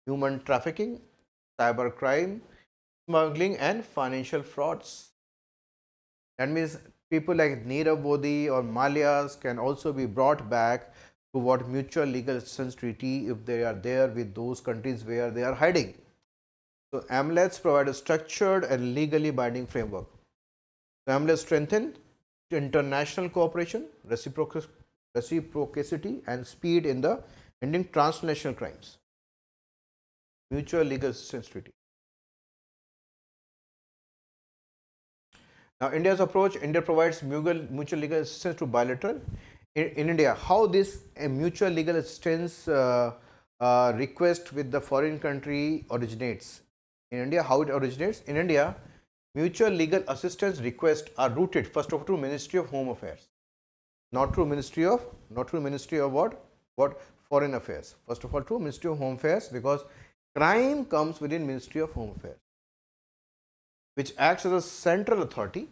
human trafficking, cybercrime, smuggling, and financial frauds. That means people like Nirav Modi or Malias can also be brought back to what mutual legal assistance treaty if they are there with those countries where they are hiding. So AMLETs provide a structured and legally binding framework. So AMLETs strengthen international cooperation, reciprocity, and speed in the ending transnational crimes. Mutual legal assistance treaty. Now, India's approach, India provides mutual legal assistance to bilateral. In India, how this mutual legal assistance request with the foreign country originates. In India, how it originates? In India, mutual legal assistance requests are routed first of all to Ministry of Home Affairs, not through Ministry of what Foreign Affairs. First of all, to Ministry of Home Affairs, because crime comes within Ministry of Home Affairs, which acts as a central authority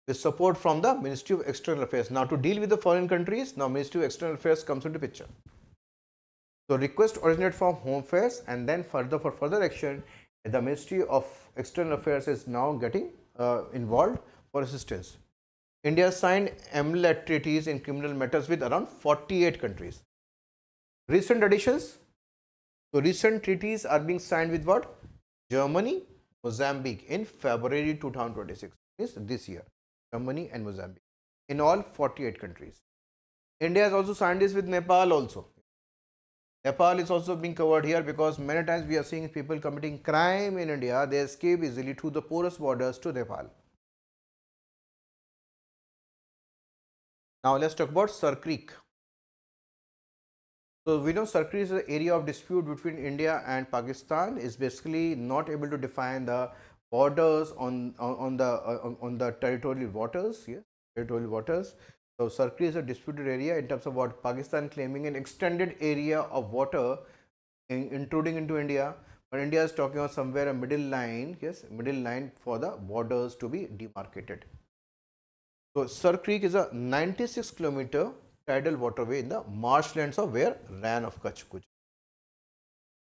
with support from the Ministry of External Affairs. Now, to deal with the foreign countries, now Ministry of External Affairs comes into picture. So, request originate from Home Affairs, and then for further action, the Ministry of External Affairs is now getting involved for assistance. India signed MLET treaties in criminal matters with around 48 countries. Recent additions. So, recent treaties are being signed with what? Germany, Mozambique in February 2026, is this year. Germany and Mozambique in all 48 countries. India has also signed this with Nepal also. Nepal is also being covered here because many times we are seeing people committing crime in India, they escape easily through the porous borders to Nepal. Now let's talk about Sir Creek. So we know Sir Creek is an area of dispute between India and Pakistan, is basically not able to define the borders on the territorial waters. Yes, territorial waters. So Sir Creek is a disputed area in terms of what Pakistan claiming an extended area of water intruding into India, but India is talking about somewhere a middle line. Yes, middle line for the borders to be demarcated. So Sir Creek is a 96-kilometer tidal waterway in the marshlands of where Ran of Kutch,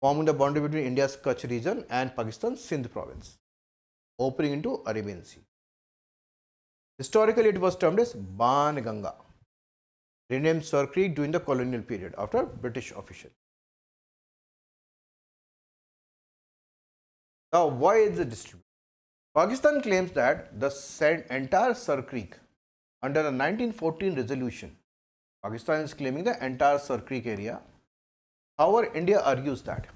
forming the boundary between India's Kutch region and Pakistan's Sindh province, opening into Arabian Sea. Historically, it was termed as Ban Ganga, renamed Sir Creek during the colonial period after British official. Now, why is it distributed? Pakistan claims that the entire Sir Creek under a 1914 resolution, Pakistan is claiming the entire Sir Creek area. However, India argues that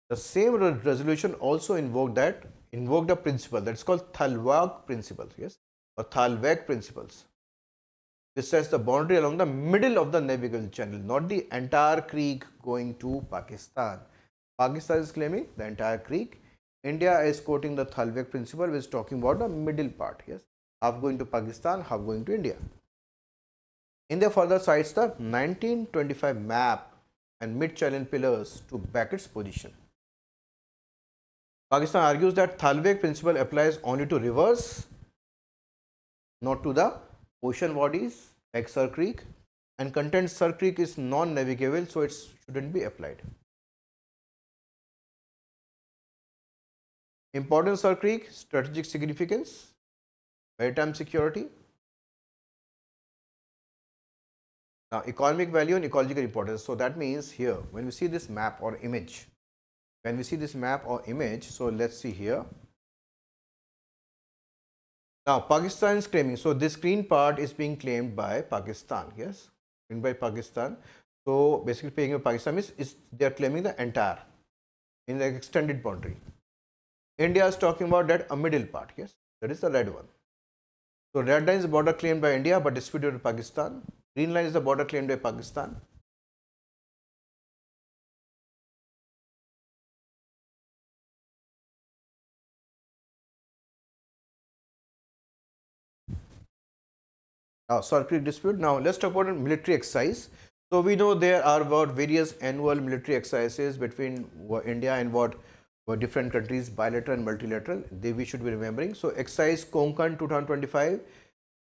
the same resolution also invoked a principle that's called Thalwag principle, yes, or Thalweg principles. This sets the boundary along the middle of the navigable channel, not the entire creek going to Pakistan. Pakistan is claiming the entire creek. India is quoting the Thalweg principle, which is talking about the middle part, yes, half going to Pakistan, half going to India. India further cites the 1925 map and mid-channel pillars to back its position. Pakistan argues that Thalweg principle applies only to rivers, not to the ocean bodies like Sir Creek, and contends Sir Creek is non-navigable, so it shouldn't be applied. Importance Sir Creek, strategic significance, maritime security. Now, economic value and ecological importance. So that means here, when we see this map or image, so let's see here. Now, Pakistan is claiming, so this green part is being claimed by Pakistan, yes, claimed by Pakistan. So basically, paying of Pakistan is they are claiming the entire in the extended boundary. India is talking about that a middle part, yes, that is the red one. So red line is the border claimed by India but disputed with Pakistan. Green line is the border claimed by Pakistan. Sir Creek dispute. Now let's talk about military exercise. So we know there are about various annual military exercises between India and what for different countries, bilateral and multilateral, we should be remembering. So exercise Konkan 2025,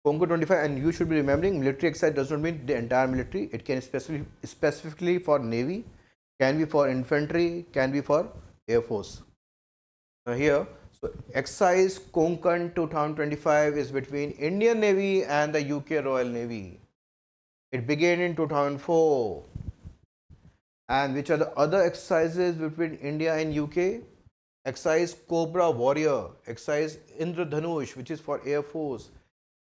Konkan 25, and you should be remembering military exercise does not mean the entire military. It can specifically for Navy, can be for infantry, can be for Air Force. Now here, so exercise Konkan 2025 is between Indian Navy and the UK Royal Navy. It began in 2004. And which are the other exercises between India and UK? Exercise Cobra Warrior, exercise Indradhanush, which is for Air Force,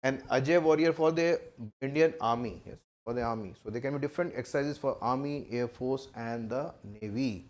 and Ajay Warrior for the Indian Army. Yes, for the Army. So there can be different exercises for Army, Air Force, and the Navy.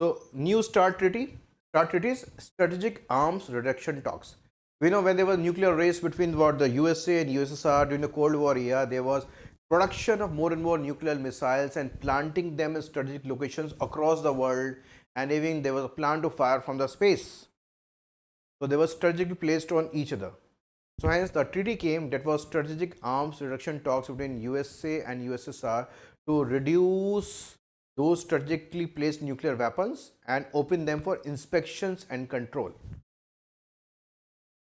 So new START treaty, START treaty is strategic arms reduction talks. We know when there was nuclear race between what the USA and USSR during the Cold War era, there was production of more and more nuclear missiles and planting them in strategic locations across the world, and even there was a plan to fire from the space. So they were strategically placed on each other. So hence the treaty came, that was strategic arms reduction talks between USA and USSR to reduce those strategically placed nuclear weapons and open them for inspections and control.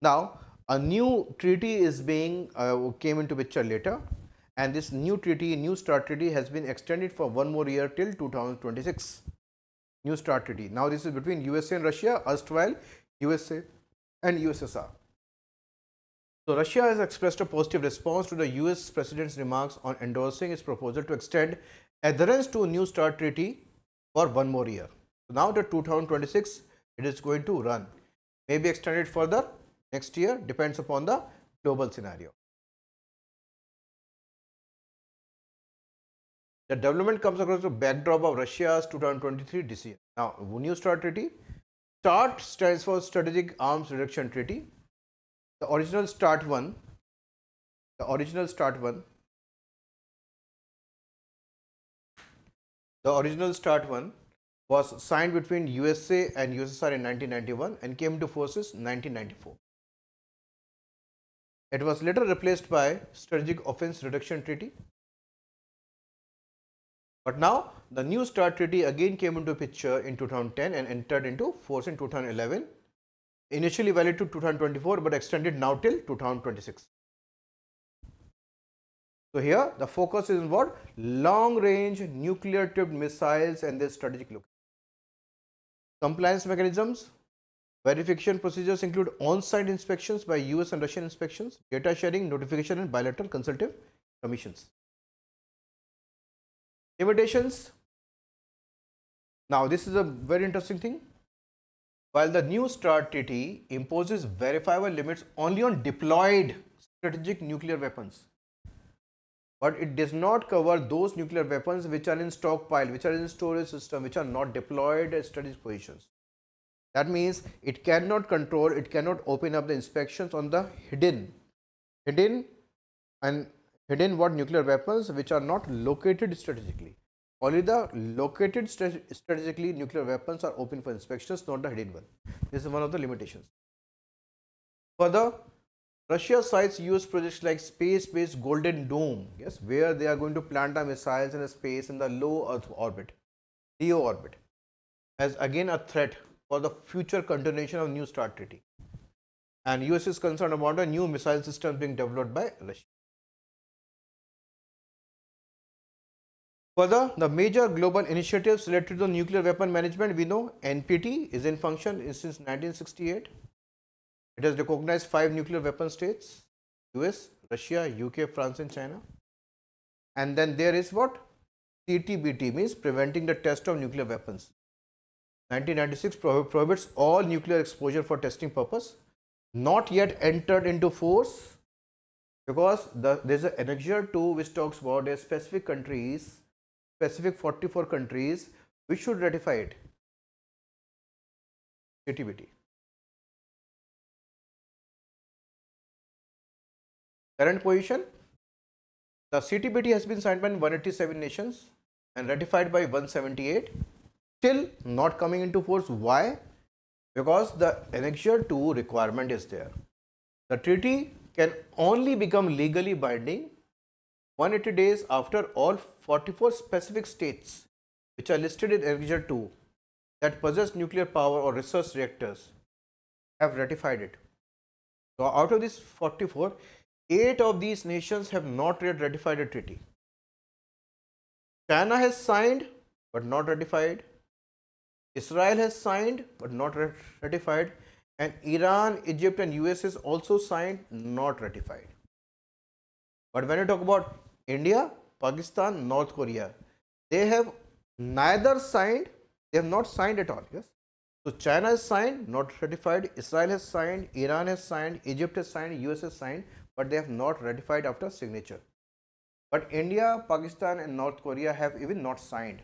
Now a new treaty is being came into picture later, and this new treaty, new START treaty, has been extended for one more year till 2026. New START treaty. Now this is between USA and Russia, erstwhile USA and USSR. So Russia has expressed a positive response to the US President's remarks on endorsing its proposal to extend adherence to a new START treaty for one more year. So now the 2026 it is going to run. Maybe extended further next year, depends upon the global scenario. The development comes across the backdrop of Russia's 2023 decision. Now, new START treaty. START stands for Strategic Arms Reduction Treaty. The original START 1, the original START 1, the original START 1 was signed between USA and USSR in 1991 and came into forces 1994. It was later replaced by Strategic Offense Reduction Treaty. But now the new START treaty again came into picture in 2010 and entered into force in 2011. Initially valid to 2024 but extended now till 2026. So here the focus is on what? Long range nuclear tipped missiles and their strategic location. Compliance mechanisms. Verification procedures include on-site inspections by US and Russian inspections, data sharing, notification and bilateral consultative commissions. Limitations. Now this is a very interesting thing. While the new START treaty imposes verifiable limits only on deployed strategic nuclear weapons, but it does not cover those nuclear weapons which are in stockpile, which are in storage system, which are not deployed at strategic positions. That means it cannot control, it cannot open up the inspections on the hidden what nuclear weapons which are not located strategically. Only the located strategically nuclear weapons are open for inspections, not the hidden one. This is one of the limitations. Further, Russia cites US projects like space-based Golden Dome, yes, where they are going to plant the missiles in a space in the low Earth orbit, LEO orbit, as again a threat for the future continuation of new START treaty. And US is concerned about a new missile system being developed by Russia. Further, the major global initiatives related to nuclear weapon management, we know NPT is in function since 1968. It has recognized 5 nuclear weapon states: US, Russia, UK, France and China. And then there is what? CTBT, means preventing the test of nuclear weapons. 1996 prohibits all nuclear exposure for testing purpose. Not yet entered into force because there is an annexure 2 which talks about a specific countries, specific 44 countries which should ratify it. CTBT. Current position, the CTBT has been signed by 187 nations and ratified by 178. Still not coming into force. Why? Because the annexure 2 requirement is there. The treaty can only become legally binding 180 days after all 44 specific states which are listed in Annexure 2 that possess nuclear power or research reactors have ratified it. So out of these 44, 8 of these nations have not yet ratified a treaty. China has signed but not ratified. Israel has signed but not ratified, and Iran, Egypt and US has also signed, not ratified. But when you talk about India, Pakistan, North Korea, they have neither signed, they have not signed at all. Yes. So China has signed, not ratified. Israel has signed, Iran has signed, Egypt has signed, US has signed, but they have not ratified after signature. But India, Pakistan and North Korea have even not signed.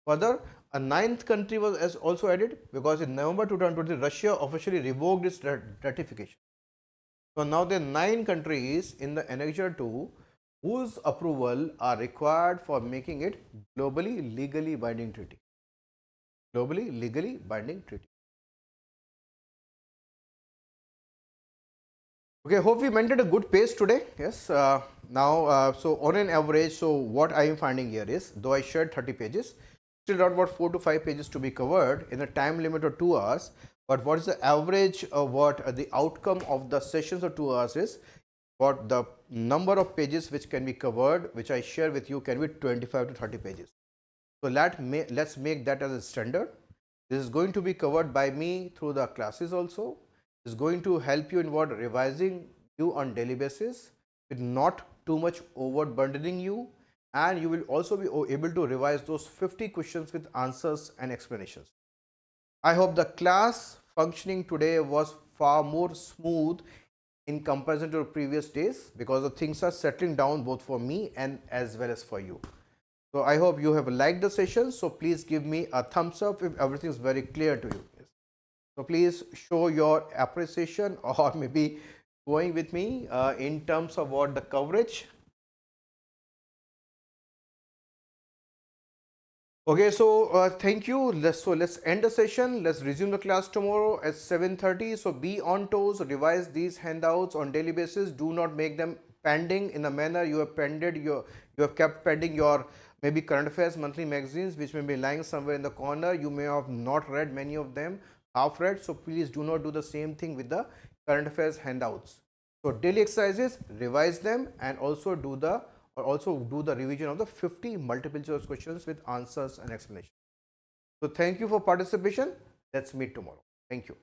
Further, a ninth country was also added because in November 2020, Russia officially revoked its ratification. So now there are 9 countries in the Annexure 2 whose approval are required for making it globally legally binding treaty. Globally legally binding treaty. Okay, hope we maintained a good pace today. Yes. So on an average, so what I am finding here is, though I shared 30 pages, still got about 4 to 5 pages to be covered in a time limit of 2 hours. But what is the average what the outcome of the sessions of 2 hours is, what the number of pages which can be covered, which I share with you, can be 25 to 30 pages. So let's make that as a standard. This is going to be covered by me through the classes also. Is going to help you in what revising you on daily basis with not too much overburdening you, and you will also be able to revise those 50 questions with answers and explanations. I hope the class functioning today was far more smooth in comparison to previous days, because the things are settling down both for me and as well as for you. So I hope you have liked the session. So please give me a thumbs up if everything is very clear to you. So please show your appreciation, or maybe going with me in terms of what the coverage. Okay, so thank you. Let's end the session. Let's resume the class tomorrow at 7:30. So be on toes. Revise these handouts on daily basis. Do not make them pending in the manner you have kept pending your maybe current affairs monthly magazines, which may be lying somewhere in the corner. You may have not read many of them, half read. So please do not do the same thing with the current affairs handouts. So daily exercises, revise them, and also do the revision of the 50 multiple choice questions with answers and explanation. So thank you for participation. Let's meet tomorrow. Thank you.